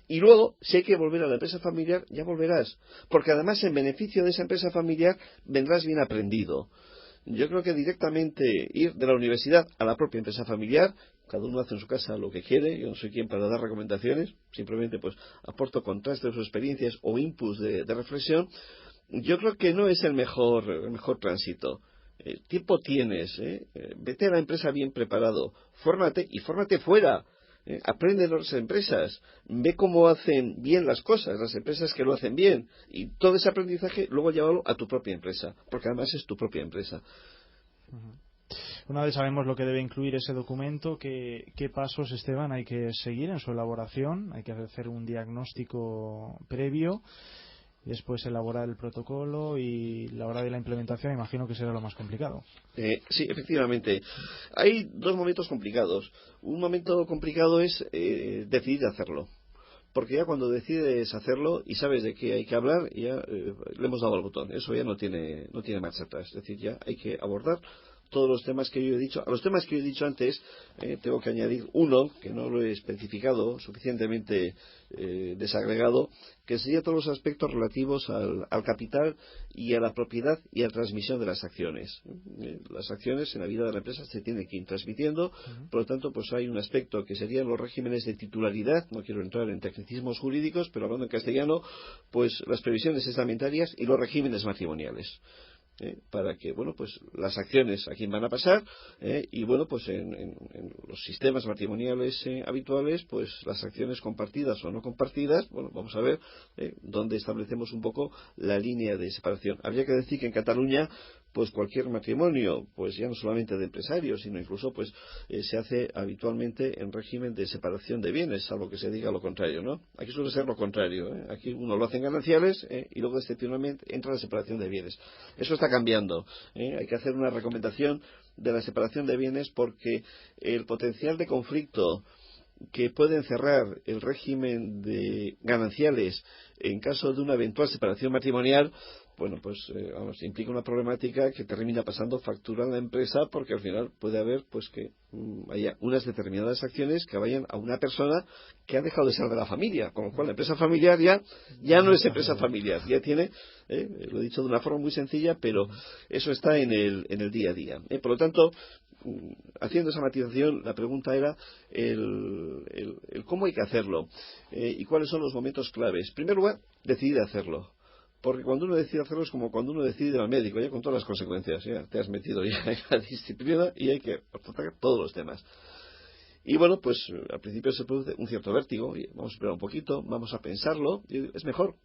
Y luego, si hay que volver a la empresa familiar, ya volverás, porque además en beneficio de esa empresa familiar vendrás bien aprendido. Yo creo que directamente ir de la universidad a la propia empresa familiar, cada uno hace en su casa lo que quiere, yo no soy quien para dar recomendaciones, simplemente pues aporto contrastes de sus experiencias o inputs de reflexión. Yo creo que no es el mejor tránsito. Tiempo tienes, vete a la empresa bien preparado, fórmate y fórmate fuera. Aprende de las empresas, ve cómo hacen bien las cosas, las empresas que lo hacen bien, y todo ese aprendizaje luego llévalo a tu propia empresa, porque además es tu propia empresa. Una vez sabemos lo que debe incluir ese documento, ¿qué pasos, Esteban, hay que seguir en su elaboración? Hay que hacer un diagnóstico previo, después elaborar el protocolo, y la hora de la implementación imagino que será lo más complicado. Sí, efectivamente. Hay dos momentos complicados. Un momento complicado es decidir hacerlo. Porque ya cuando decides hacerlo y sabes de qué hay que hablar, ya le hemos dado al botón. Eso ya no tiene marcha atrás. Es decir, ya hay que abordar todos los temas que yo he dicho. A los temas que yo he dicho antes, tengo que añadir uno, que no lo he especificado, suficientemente desagregado, que sería todos los aspectos relativos al capital y a la propiedad y a la transmisión de las acciones. Las acciones en la vida de la empresa se tienen que ir transmitiendo, por lo tanto, pues hay un aspecto que serían los regímenes de titularidad. No quiero entrar en tecnicismos jurídicos, pero hablando en castellano, pues las previsiones testamentarias y los regímenes matrimoniales. Para que, pues las acciones a quién van a pasar, y pues en los sistemas matrimoniales habituales, pues las acciones compartidas o no compartidas, vamos a ver dónde establecemos un poco la línea de separación. Habría que decir que en Cataluña, pues cualquier matrimonio, pues ya no solamente de empresarios, sino incluso pues se hace habitualmente en régimen de separación de bienes, salvo que se diga lo contrario, ¿no? Aquí suele ser lo contrario, Aquí uno lo hace en gananciales, y luego excepcionalmente entra la separación de bienes. Eso está cambiando, Hay que hacer una recomendación de la separación de bienes, porque el potencial de conflicto que puede encerrar el régimen de gananciales en caso de una eventual separación matrimonial, implica una problemática que termina pasando factura a la empresa, porque al final puede haber pues que haya unas determinadas acciones que vayan a una persona que ha dejado de ser de la familia, con lo cual la empresa familiar ya no es empresa familiar, ya tiene, lo he dicho de una forma muy sencilla, pero eso está en el día a día. Por lo tanto, haciendo esa matización, la pregunta era el cómo hay que hacerlo, y cuáles son los momentos claves. En primer lugar, decidir hacerlo. Porque cuando uno decide hacerlo es como cuando uno decide ir al médico, ya con todas las consecuencias, ya te has metido ya en la disciplina y hay que tratar todos los temas. Y bueno, pues al principio se produce un cierto vértigo, y vamos a esperar un poquito, vamos a pensarlo, y es mejor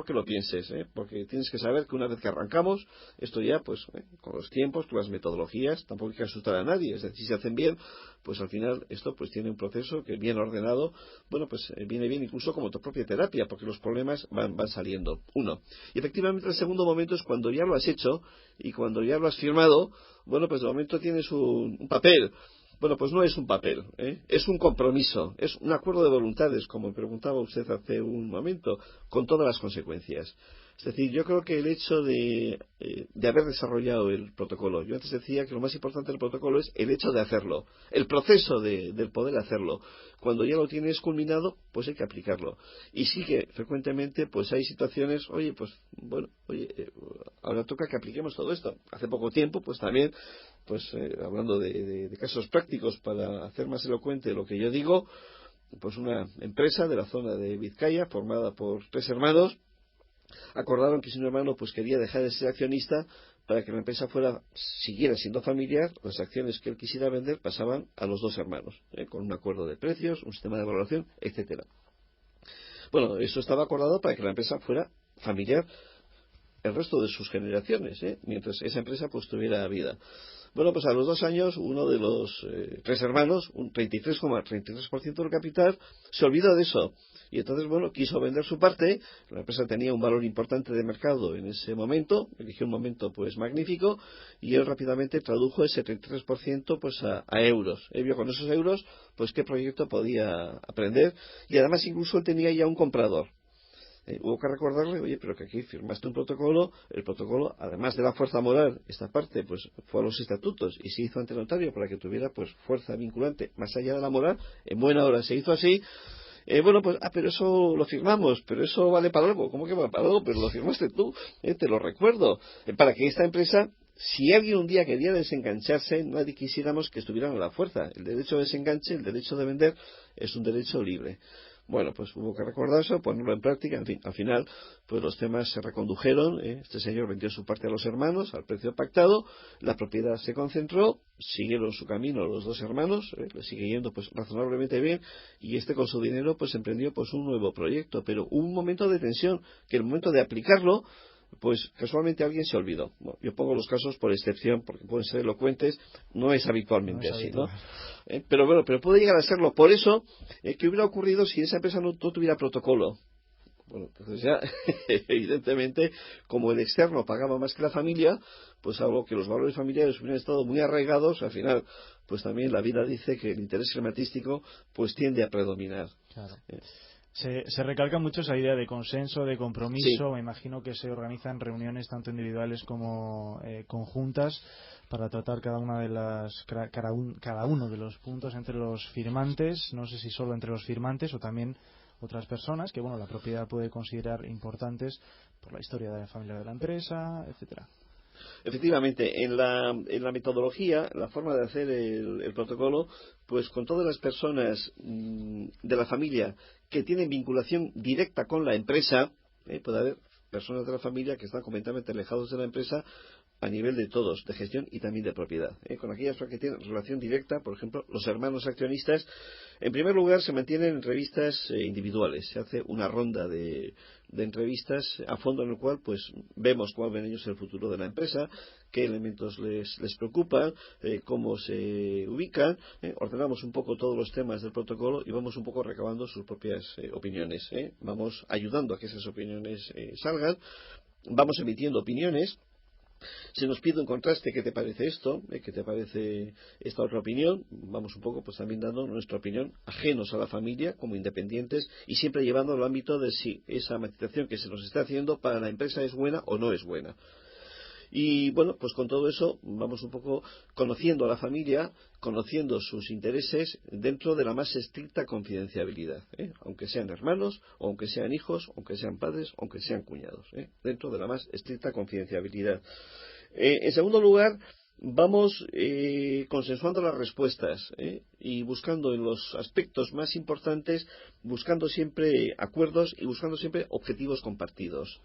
que lo pienses, porque tienes que saber que una vez que arrancamos, esto ya, pues con los tiempos, con las metodologías, tampoco hay que asustar a nadie, es decir, si se hacen bien, pues al final esto pues tiene un proceso que bien ordenado, bueno, pues viene bien incluso como tu propia terapia, porque los problemas van saliendo, uno. Y efectivamente el segundo momento es cuando ya lo has hecho, y cuando ya lo has firmado, bueno, pues de momento tienes un papel. Bueno, pues no es un papel, es un compromiso, es un acuerdo de voluntades, como preguntaba usted hace un momento, con todas las consecuencias. Es decir, yo creo que el hecho de haber desarrollado el protocolo, yo antes decía que lo más importante del protocolo es el hecho de hacerlo, el proceso del poder hacerlo. Cuando ya lo tienes culminado, pues hay que aplicarlo. Y sí que frecuentemente pues hay situaciones, ahora toca que apliquemos todo esto. Hace poco tiempo, pues también, pues hablando de casos prácticos para hacer más elocuente lo que yo digo, pues una empresa de la zona de Vizcaya, formada por 3 hermanos, acordaron que si un hermano pues quería dejar de ser accionista, para que la empresa siguiera siendo familiar, las acciones que él quisiera vender pasaban a los 2 hermanos, con un acuerdo de precios, un sistema de valoración, etcétera. Bueno, eso estaba acordado para que la empresa fuera familiar el resto de sus generaciones, mientras esa empresa pues tuviera vida. Bueno, pues a los 2 años, uno de los 3 hermanos, un 33,33% del capital, se olvidó de eso. Y entonces, bueno, quiso vender su parte. La empresa tenía un valor importante de mercado en ese momento, eligió un momento pues magnífico, y él rápidamente tradujo ese 33% pues a euros. Él vio con esos euros pues qué proyecto podía aprender, y además incluso él tenía ya un comprador. Hubo que recordarle, oye, pero que aquí firmaste un protocolo, el protocolo, además de la fuerza moral, esta parte pues fue a los estatutos y se hizo ante notario para que tuviera pues fuerza vinculante más allá de la moral, en buena hora se hizo así. Pero eso lo firmamos, pero eso vale para algo. ¿Cómo que vale para algo? Pero lo firmaste tú, te lo recuerdo. Para que esta empresa, si alguien un día quería desengancharse, nadie quisiéramos que estuvieran a la fuerza. El derecho de desenganche, el derecho de vender, es un derecho libre. Bueno, pues hubo que recordar eso, ponerlo en práctica, en fin, al final, pues los temas se recondujeron, este señor vendió su parte a los hermanos, al precio pactado, la propiedad se concentró, siguieron su camino los 2 hermanos, le sigue yendo pues razonablemente bien, y con su dinero pues emprendió pues un nuevo proyecto, pero hubo un momento de tensión, que el momento de aplicarlo, pues casualmente alguien se olvidó. Bueno, yo pongo los casos por excepción, porque pueden ser elocuentes, no es habitualmente así, ¿no? Pero puede llegar a serlo. Por eso, ¿qué hubiera ocurrido si esa empresa no tuviera protocolo? Bueno, entonces ya, evidentemente, como el externo pagaba más que la familia, pues algo que los valores familiares hubieran estado muy arraigados, al final, pues también la vida dice que el interés crematístico pues tiende a predominar. Claro. Se recalca mucho esa idea de consenso, de compromiso. Sí. Me imagino que se organizan reuniones tanto individuales como conjuntas para tratar cada uno de los puntos entre los firmantes. No sé si solo entre los firmantes o también otras personas que, bueno, la propiedad puede considerar importantes por la historia de la familia de la empresa, etcétera. Efectivamente, en la metodología, la forma de hacer el protocolo, pues con todas las personas de la familia que tienen vinculación directa con la empresa, puede haber personas de la familia que están completamente alejados de la empresa a nivel de todos, de gestión y también de propiedad. Con aquellas que tienen relación directa, por ejemplo, los hermanos accionistas, en primer lugar se mantienen entrevistas individuales. Se hace una ronda de entrevistas a fondo en el cual pues vemos cuál ven ellos el futuro de la empresa, qué elementos les preocupan, cómo se ubican, ordenamos un poco todos los temas del protocolo y vamos un poco recabando sus propias opiniones. Vamos ayudando a que esas opiniones salgan, vamos emitiendo opiniones. Se nos pide un contraste, ¿qué te parece esto? ¿Qué te parece esta otra opinión? Vamos un poco pues también dando nuestra opinión, ajenos a la familia, como independientes, y siempre llevando al ámbito de si esa matización que se nos está haciendo para la empresa es buena o no es buena. Y bueno, pues con todo eso vamos un poco conociendo a la familia, conociendo sus intereses dentro de la más estricta confidencialidad, aunque sean hermanos, o aunque sean hijos, aunque sean padres, aunque sean cuñados, dentro de la más estricta confidencialidad. En segundo lugar, vamos consensuando las respuestas y buscando en los aspectos más importantes, buscando siempre acuerdos y buscando siempre objetivos compartidos.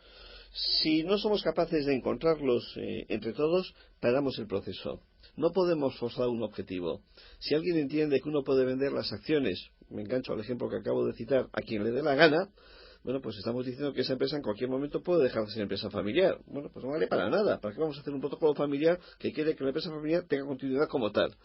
Si no somos capaces de encontrarlos entre todos, paramos el proceso. no podemos forzar un objetivo. Si alguien entiende que uno puede vender las acciones, me engancho al ejemplo que acabo de citar, a quien le dé la gana, bueno, pues estamos diciendo que esa empresa en cualquier momento puede dejar de ser empresa familiar. Bueno, pues no vale para nada. ¿Para qué vamos a hacer un protocolo familiar que quiere que la empresa familiar tenga continuidad como tal?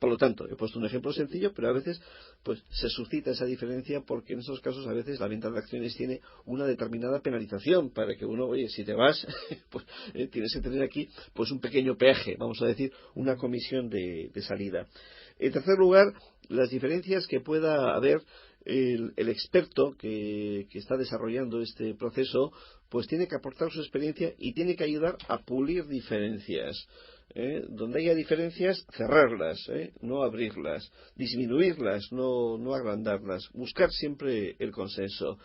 Por lo tanto, he puesto un ejemplo sencillo, pero a veces pues se suscita esa diferencia porque en esos casos a veces la venta de acciones tiene una determinada penalización para que uno, oye, si te vas, pues tienes que tener aquí pues un pequeño peaje, vamos a decir, una comisión de salida. En tercer lugar, las diferencias que pueda haber el experto que está desarrollando este proceso, pues tiene que aportar su experiencia y tiene que ayudar a pulir diferencias. Donde haya diferencias, cerrarlas, no abrirlas, disminuirlas, no agrandarlas, buscar siempre el consenso.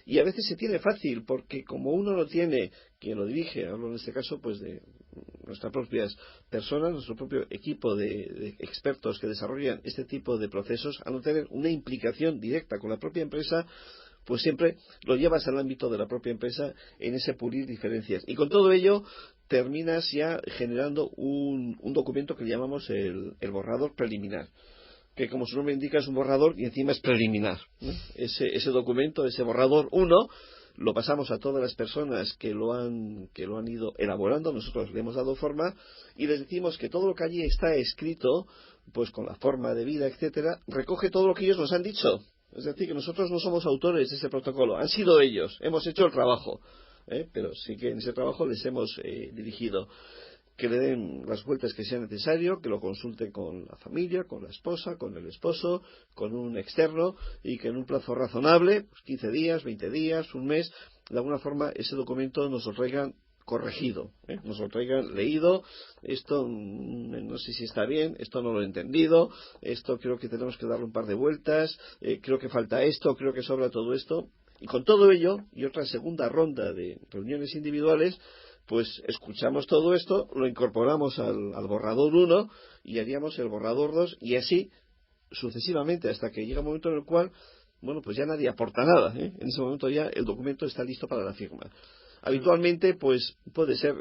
Y a veces se tiene fácil, porque como uno lo tiene, quien lo dirige, hablo en este caso pues de nuestras propias personas, nuestro propio equipo de expertos que desarrollan este tipo de procesos, al no tener una implicación directa con la propia empresa, pues siempre lo llevas al ámbito de la propia empresa en ese pulir diferencias. Y con todo ello terminas ya generando un documento que llamamos el borrador preliminar, que como su nombre indica es un borrador y encima es preliminar, ¿no? Ese documento, ese borrador 1, lo pasamos a todas las personas que lo han ido elaborando, nosotros le hemos dado forma y les decimos que todo lo que allí está escrito, pues con la forma de vida, etcétera, recoge todo lo que ellos nos han dicho. Es decir, que nosotros no somos autores de ese protocolo, han sido ellos, hemos hecho el trabajo, pero sí que en ese trabajo les hemos dirigido. Que le den las vueltas que sea necesario, que lo consulten con la familia, con la esposa, con el esposo, con un externo, y que en un plazo razonable, pues 15 días, 20 días, un mes, de alguna forma ese documento nos lo traigan corregido, nos lo traigan leído, esto no sé si está bien, esto no lo he entendido, esto creo que tenemos que darle un par de vueltas, creo que falta esto, creo que sobra todo esto, y con todo ello, y otra segunda ronda de reuniones individuales, pues escuchamos todo esto, lo incorporamos al borrador 1 y haríamos el borrador 2 y así sucesivamente hasta que llega un momento en el cual, bueno, pues ya nadie aporta nada, En ese momento ya el documento está listo para la firma. Habitualmente, pues puede ser,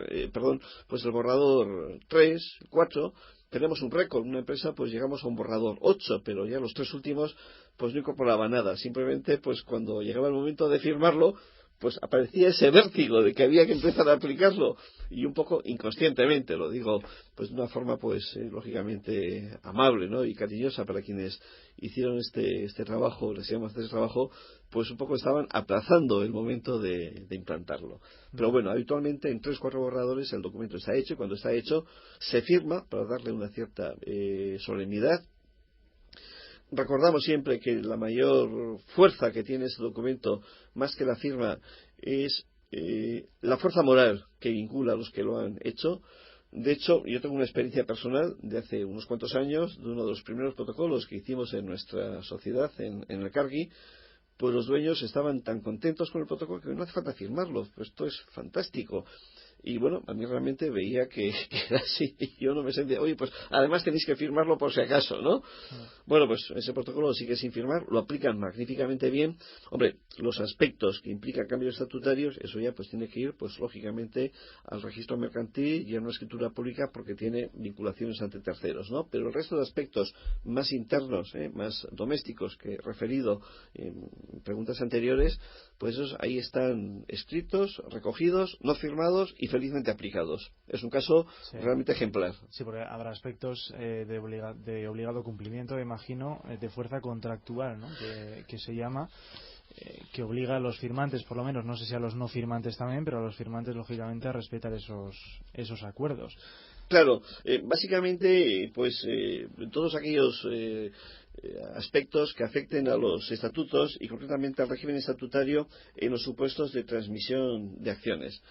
pues el borrador 3, 4, tenemos un récord, una empresa, pues llegamos a un borrador 8, pero ya los 3 últimos, pues no incorporaba nada. Simplemente, pues cuando llegaba el momento de firmarlo, pues aparecía ese vértigo de que había que empezar a aplicarlo y un poco inconscientemente, lo digo pues de una forma pues lógicamente amable, ¿no? Y cariñosa para quienes hicieron este trabajo, les llamamos este trabajo, pues un poco estaban aplazando el momento de implantarlo. Pero bueno, habitualmente en 3-4 borradores el documento está hecho y cuando está hecho se firma para darle una cierta solemnidad. Recordamos siempre que la mayor fuerza que tiene este documento, más que la firma, es la fuerza moral que vincula a los que lo han hecho. De hecho, yo tengo una experiencia personal de hace unos cuantos años, de uno de los primeros protocolos que hicimos en nuestra sociedad, en el Cargi. Pues los dueños estaban tan contentos con el protocolo que no hace falta firmarlo. Pues esto es fantástico. Y bueno, a mí realmente veía que era así. Y yo no me sentía, oye, pues además tenéis que firmarlo por si acaso, ¿no? Bueno, pues ese protocolo sigue sin firmar, lo aplican magníficamente bien. Hombre, los aspectos que implican cambios estatutarios, eso ya pues tiene que ir, pues lógicamente, al registro mercantil y a una escritura pública porque tiene vinculaciones ante terceros, ¿no? Pero el resto de aspectos más internos, más domésticos que he referido en preguntas anteriores, pues esos ahí están escritos, recogidos, no firmados y felizmente aplicados. Es un caso realmente ejemplar. Sí, porque habrá aspectos de obligado cumplimiento, imagino, de fuerza contractual, ¿no? que se llama, que obliga a los firmantes, por lo menos, no sé si a los no firmantes también, pero a los firmantes, lógicamente, a respetar esos acuerdos. Claro, básicamente, pues todos aquellos aspectos que afecten a los estatutos y concretamente al régimen estatutario en los supuestos de transmisión de acciones.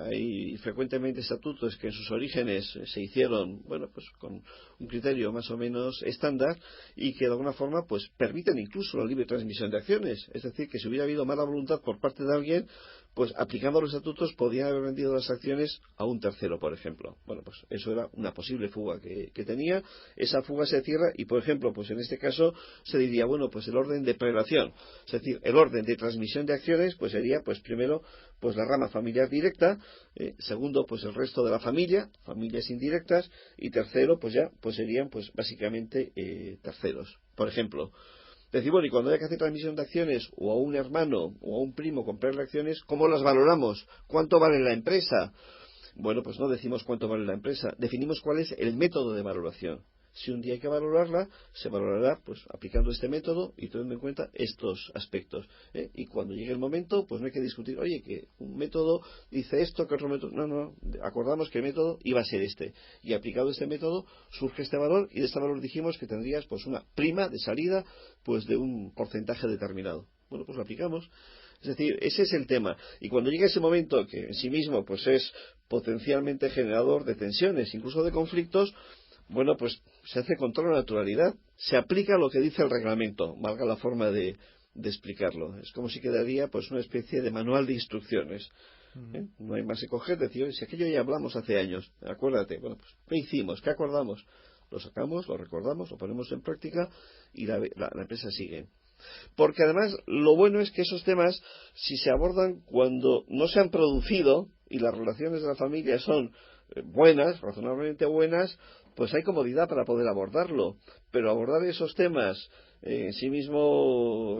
Hay frecuentemente estatutos que en sus orígenes se hicieron, bueno, pues con un criterio más o menos estándar y que de alguna forma pues permiten incluso la libre transmisión de acciones. Es decir, que si hubiera habido mala voluntad por parte de alguien, pues aplicando los estatutos podían haber vendido las acciones a un tercero, por ejemplo. Bueno, pues eso era una posible fuga que tenía. Esa fuga se cierra y, por ejemplo, pues en este caso se diría, bueno, pues el orden de prelación, es decir, el orden de transmisión de acciones, pues sería, pues primero, pues la rama familiar directa, segundo, pues el resto de la familia, familias indirectas, y tercero, pues ya, pues serían, pues básicamente terceros. Por ejemplo, decir, bueno, y cuando hay que hacer transmisión de acciones, o a un hermano o a un primo comprarle acciones, ¿cómo las valoramos? ¿Cuánto vale la empresa? Bueno, pues no decimos cuánto vale la empresa, definimos cuál es el método de valoración. Si un día hay que valorarla, se valorará pues aplicando este método y teniendo en cuenta estos aspectos. Y cuando llegue el momento, pues no hay que discutir, oye, que un método dice esto, que otro método. No, acordamos que el método iba a ser este. Y aplicado este método, surge este valor, y de este valor dijimos que tendrías pues una prima de salida pues de un porcentaje determinado. Bueno, pues lo aplicamos. Es decir, ese es el tema. Y cuando llega ese momento, que en sí mismo pues es potencialmente generador de tensiones, incluso de conflictos, bueno, pues se hace con toda naturalidad. Se aplica lo que dice el reglamento, valga la forma de explicarlo. Es como si quedaría pues una especie de manual de instrucciones. No hay más que coger, decir, oye, si aquello ya hablamos hace años, acuérdate. Bueno, pues ¿qué hicimos? ¿Qué acordamos? Lo sacamos, lo recordamos, lo ponemos en práctica y la empresa sigue. Porque además lo bueno es que esos temas, si se abordan cuando no se han producido y las relaciones de la familia son buenas, razonablemente buenas, pues hay comodidad para poder abordarlo. Pero abordar esos temas en sí mismo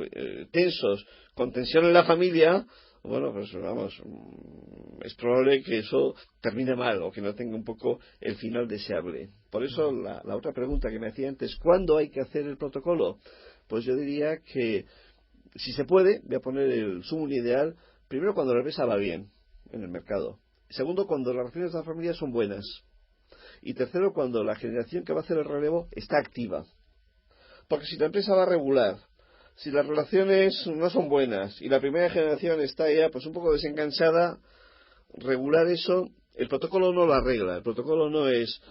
tensos, con tensión en la familia, bueno, pues vamos, es probable que eso termine mal o que no tenga un poco el final deseable. Por eso la otra pregunta que me hacía antes, ¿cuándo hay que hacer el protocolo? Pues yo diría que, si se puede, voy a poner el sumo ideal, primero cuando la empresa va bien en el mercado. Segundo, cuando las relaciones de la familia son buenas. Y tercero, cuando la generación que va a hacer el relevo está activa. Porque si la empresa va regular, si las relaciones no son buenas y la primera generación está ya pues un poco desenganchada, regular eso, el protocolo no lo arregla. El protocolo no es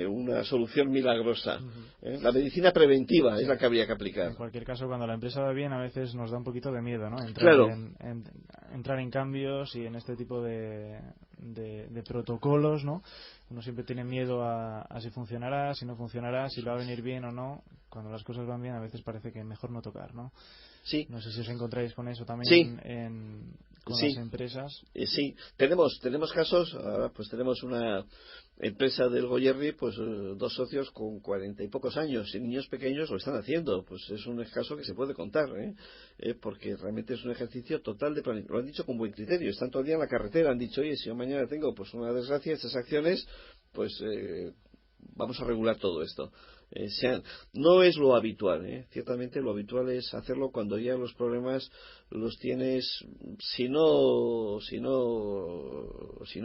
una solución milagrosa. La medicina preventiva es la que habría que aplicar. En cualquier caso, cuando la empresa va bien, a veces nos da un poquito de miedo, ¿no? Claro. Entrar en cambios y en este tipo de protocolos, ¿no? Uno siempre tiene miedo a si funcionará, si no funcionará, si va a venir bien o no. Cuando las cosas van bien, a veces parece que mejor no tocar, ¿no? Sí. No sé si os encontráis con eso también sí. Con sí. las empresas. Sí, tenemos casos. Ahora pues tenemos una empresa del Goyerri, pues dos socios con 40 y pocos años y niños pequeños lo están haciendo. Pues es un caso que se puede contar, porque realmente es un ejercicio total de planificación. Lo han dicho con buen criterio, están todo el día en la carretera, han dicho, oye, si yo mañana tengo pues una desgracia, estas acciones, pues vamos a regular todo esto. No es lo habitual, ciertamente lo habitual es hacerlo cuando ya los problemas los tienes, si no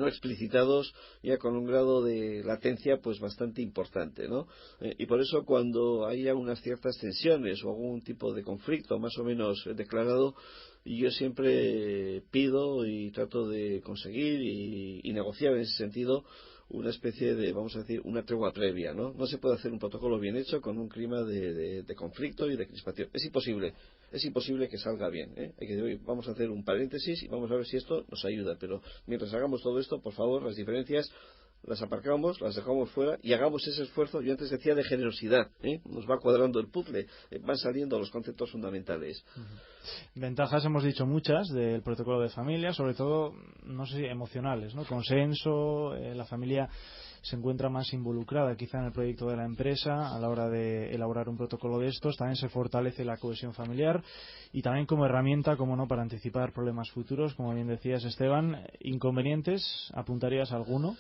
explicitados, ya con un grado de latencia pues bastante importante, ¿no? Y por eso cuando haya unas ciertas tensiones o algún tipo de conflicto más o menos declarado, yo siempre pido y trato de conseguir y negociar en ese sentido una especie de, vamos a decir, una tregua previa, ¿no? No se puede hacer un protocolo bien hecho con un clima de conflicto y de crispación. Es imposible que salga bien, Hay que decir, vamos a hacer un paréntesis y vamos a ver si esto nos ayuda. Pero mientras hagamos todo esto, por favor, las diferencias las aparcamos, las dejamos fuera y hagamos ese esfuerzo. Yo antes decía de generosidad, nos va cuadrando el puzzle, van saliendo los conceptos fundamentales. Ventajas hemos dicho muchas del protocolo de familia, sobre todo, no sé si emocionales, ¿no? Consenso, la familia se encuentra más involucrada quizá en el proyecto de la empresa a la hora de elaborar un protocolo de estos. También se fortalece la cohesión familiar y también como herramienta, como no, para anticipar problemas futuros, como bien decías, Esteban. ¿Inconvenientes? ¿Apuntarías alguno?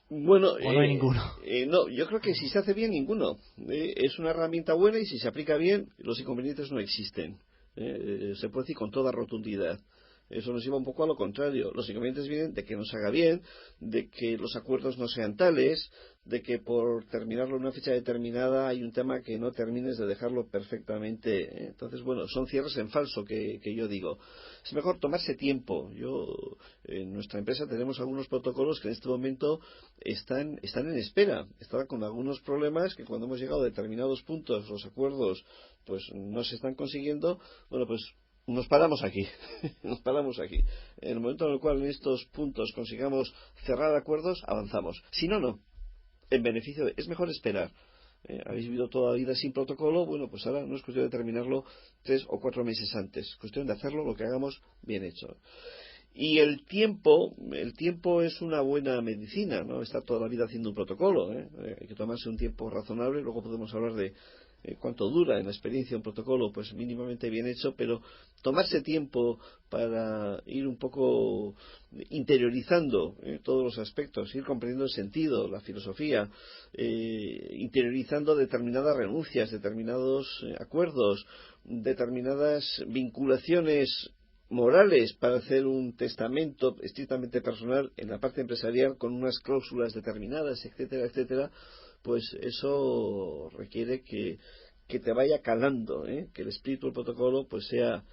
Bueno, ¿O no hay ninguno? No, yo creo que si se hace bien, ninguno. Es una herramienta buena y si se aplica bien, los inconvenientes no existen. Se puede decir con toda rotundidad. Eso nos lleva un poco a lo contrario. Los inconvenientes vienen de que no se haga bien, de que los acuerdos no sean tales, de que por terminarlo en una fecha determinada hay un tema que no termines de dejarlo perfectamente. Entonces, bueno, son cierres en falso que yo digo. Es mejor tomarse tiempo. En nuestra empresa tenemos algunos protocolos que en este momento están en espera. Están con algunos problemas que cuando hemos llegado a determinados puntos, los acuerdos pues no se están consiguiendo. Bueno, pues nos paramos aquí. En el momento en el cual en estos puntos consigamos cerrar acuerdos, avanzamos. Si no, no. En beneficio es mejor esperar. Habéis vivido toda la vida sin protocolo, bueno, pues ahora no es cuestión de terminarlo 3 o 4 meses antes, es cuestión de hacerlo lo que hagamos bien hecho. Y el tiempo es una buena medicina, ¿no? Está toda la vida haciendo un protocolo, ¿eh? Hay que tomarse un tiempo razonable. Luego podemos hablar de cuánto dura en la experiencia un protocolo, pues mínimamente bien hecho, pero tomarse tiempo para ir un poco interiorizando todos los aspectos, ir comprendiendo el sentido, la filosofía, interiorizando determinadas renuncias, determinados acuerdos, determinadas vinculaciones morales para hacer un testamento estrictamente personal en la parte empresarial con unas cláusulas determinadas, etcétera, etcétera, pues eso requiere que te vaya calando, que el espíritu del protocolo pues sea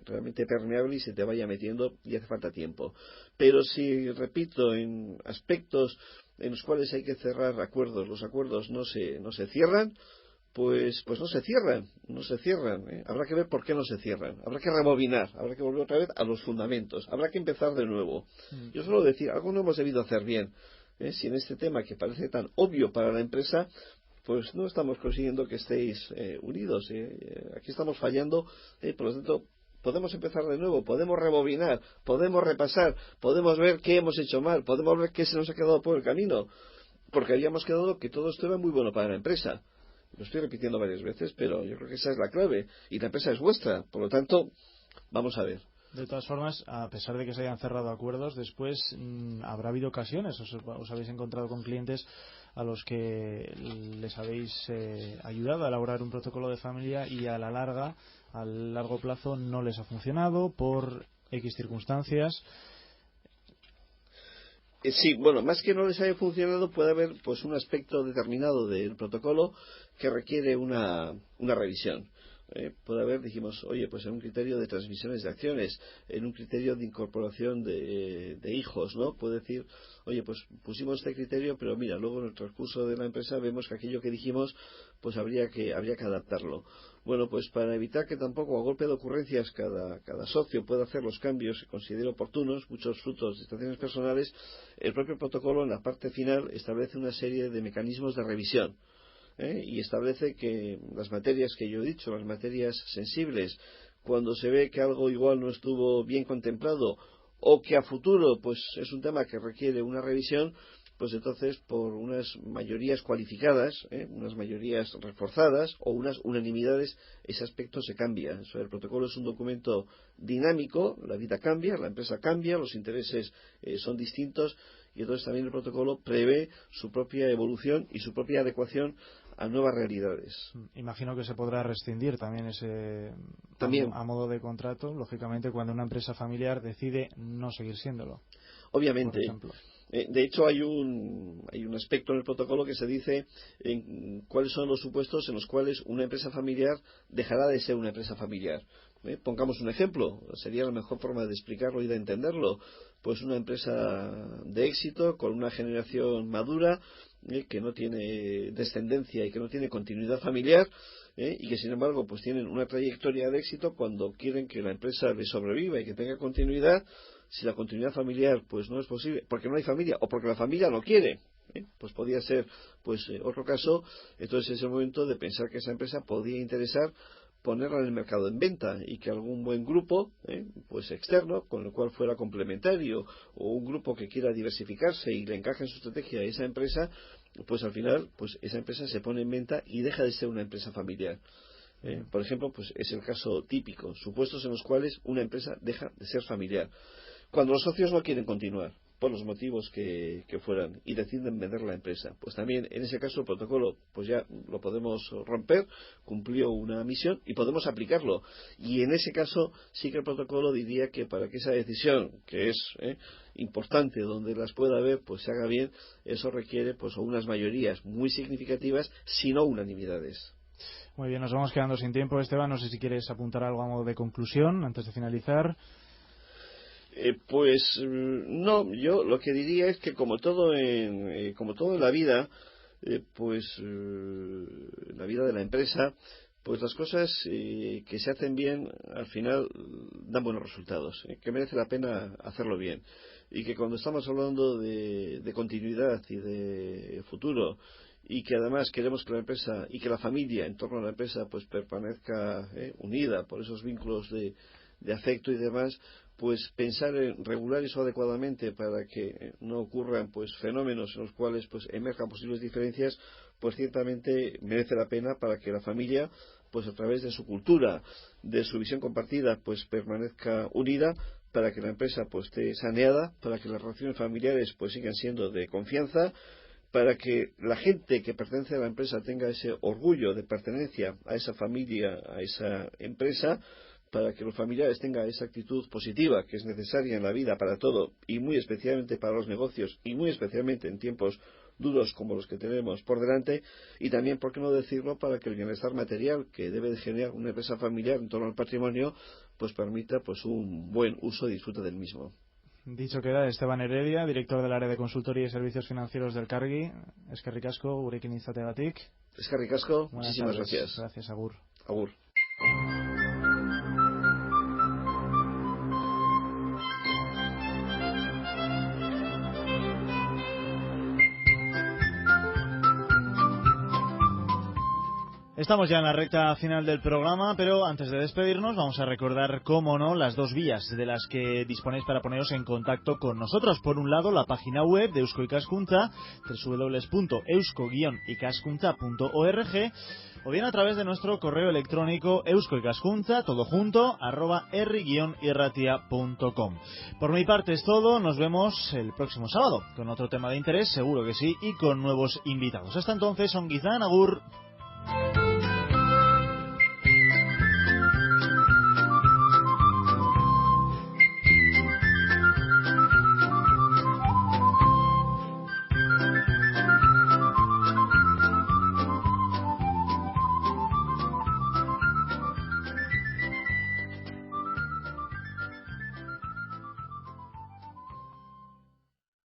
realmente permeable y se te vaya metiendo, y hace falta tiempo. Pero si, repito, en aspectos en los cuales hay que cerrar acuerdos, los acuerdos no se cierran, pues no se cierran. Habrá que ver por qué no se cierran. Habrá que rebobinar, habrá que volver otra vez a los fundamentos, habrá que empezar de nuevo. Yo suelo decir, algo no hemos debido hacer bien. Si en este tema que parece tan obvio para la empresa, pues no estamos consiguiendo que estéis unidos. Aquí estamos fallando, por lo tanto, podemos empezar de nuevo, podemos rebobinar, podemos repasar, podemos ver qué hemos hecho mal, podemos ver qué se nos ha quedado por el camino, porque habíamos quedado que todo esto era muy bueno para la empresa. Lo estoy repitiendo varias veces, pero yo creo que esa es la clave. Y la empresa es vuestra. Por lo tanto, vamos a ver. De todas formas, a pesar de que se hayan cerrado acuerdos, después habrá habido ocasiones. Os habéis encontrado con clientes a los que les habéis ayudado a elaborar un protocolo de familia y a largo plazo, no les ha funcionado por X circunstancias. Sí, bueno, más que no les haya funcionado, puede haber pues un aspecto determinado del protocolo que requiere una revisión. Puede haber, dijimos, oye, pues en un criterio de transmisiones de acciones, en un criterio de incorporación de hijos, ¿no? Puede decir, oye, pues pusimos este criterio, pero mira, luego en el transcurso de la empresa vemos que aquello que dijimos, pues habría que adaptarlo. Bueno, pues para evitar que tampoco a golpe de ocurrencias cada socio pueda hacer los cambios que considere oportunos, muchos frutos de situaciones personales, el propio protocolo en la parte final establece una serie de mecanismos de revisión. Y establece que las materias que yo he dicho, las materias sensibles, cuando se ve que algo igual no estuvo bien contemplado o que a futuro pues es un tema que requiere una revisión, pues entonces por unas mayorías cualificadas, unas mayorías reforzadas o unas unanimidades, ese aspecto se cambia. El protocolo es un documento dinámico, la vida cambia, la empresa cambia, los intereses son distintos, y entonces también el protocolo prevé su propia evolución y su propia adecuación a nuevas realidades. Imagino que se podrá rescindir también también a modo de contrato, lógicamente, cuando una empresa familiar decide no seguir siéndolo. Obviamente. Por ejemplo. De hecho, hay un aspecto en el protocolo que se dice en cuáles son los supuestos en los cuales una empresa familiar dejará de ser una empresa familiar. Pongamos un ejemplo, sería la mejor forma de explicarlo y de entenderlo. Pues una empresa de éxito con una generación madura que no tiene descendencia y que no tiene continuidad familiar y que sin embargo pues tienen una trayectoria de éxito. Cuando quieren que la empresa les sobreviva y que tenga continuidad, si la continuidad familiar pues no es posible porque no hay familia o porque la familia no quiere, pues podría ser pues otro caso. Entonces es el momento de pensar que esa empresa podría interesar ponerla en el mercado en venta y que algún buen grupo pues externo con el cual fuera complementario, o un grupo que quiera diversificarse y le encaje en su estrategia a esa empresa, pues al final pues esa empresa se pone en venta y deja de ser una empresa familiar. Por ejemplo, pues es el caso típico, supuestos en los cuales una empresa deja de ser familiar cuando los socios no quieren continuar por los motivos que fueran y deciden vender la empresa. Pues también en ese caso el protocolo pues ya lo podemos romper, cumplió una misión y podemos aplicarlo. Y en ese caso sí que el protocolo diría que para que esa decisión, que es importante, donde las pueda haber, pues se haga bien, eso requiere pues unas mayorías muy significativas, si no unanimidades. Muy bien, nos vamos quedando sin tiempo, Esteban. No sé si quieres apuntar algo a modo de conclusión antes de finalizar. Pues no, yo lo que diría es que como todo en la vida, la vida de la empresa, pues las cosas que se hacen bien al final dan buenos resultados, que merece la pena hacerlo bien, y que cuando estamos hablando de continuidad y de futuro, y que además queremos que la empresa y que la familia en torno a la empresa pues permanezca unida por esos vínculos de afecto y demás, pues pensar en regular eso adecuadamente para que no ocurran pues fenómenos en los cuales pues emerjan posibles diferencias, pues ciertamente merece la pena para que la familia pues a través de su cultura, de su visión compartida, pues permanezca unida, para que la empresa pues esté saneada, para que las relaciones familiares pues sigan siendo de confianza, para que la gente que pertenece a la empresa tenga ese orgullo de pertenencia a esa familia, a esa empresa, para que los familiares tengan esa actitud positiva que es necesaria en la vida para todo y muy especialmente para los negocios y muy especialmente en tiempos duros como los que tenemos por delante, y también, por qué no decirlo, para que el bienestar material que debe de generar una empresa familiar en torno al patrimonio pues permita pues un buen uso y disfrute del mismo. Dicho queda, Esteban Heredia, director del área de consultoría y servicios financieros del Cargi. Eskerrik asko, gurekin izateagatik. Eskerrik asko, muchísimas gracias. Gracias, agur. Agur. Estamos ya en la recta final del programa, pero antes de despedirnos vamos a recordar, cómo no, las dos vías de las que disponéis para poneros en contacto con nosotros. Por un lado, la página web de Eusko Ikaskuntza, www.eusko-ikaskuntza.org, o bien a través de nuestro correo electrónico euskoikaskuntza, todo junto, @herri-irratia.com. Por mi parte es todo, nos vemos el próximo sábado, con otro tema de interés, seguro que sí, y con nuevos invitados. Hasta entonces, ongi izan, agur.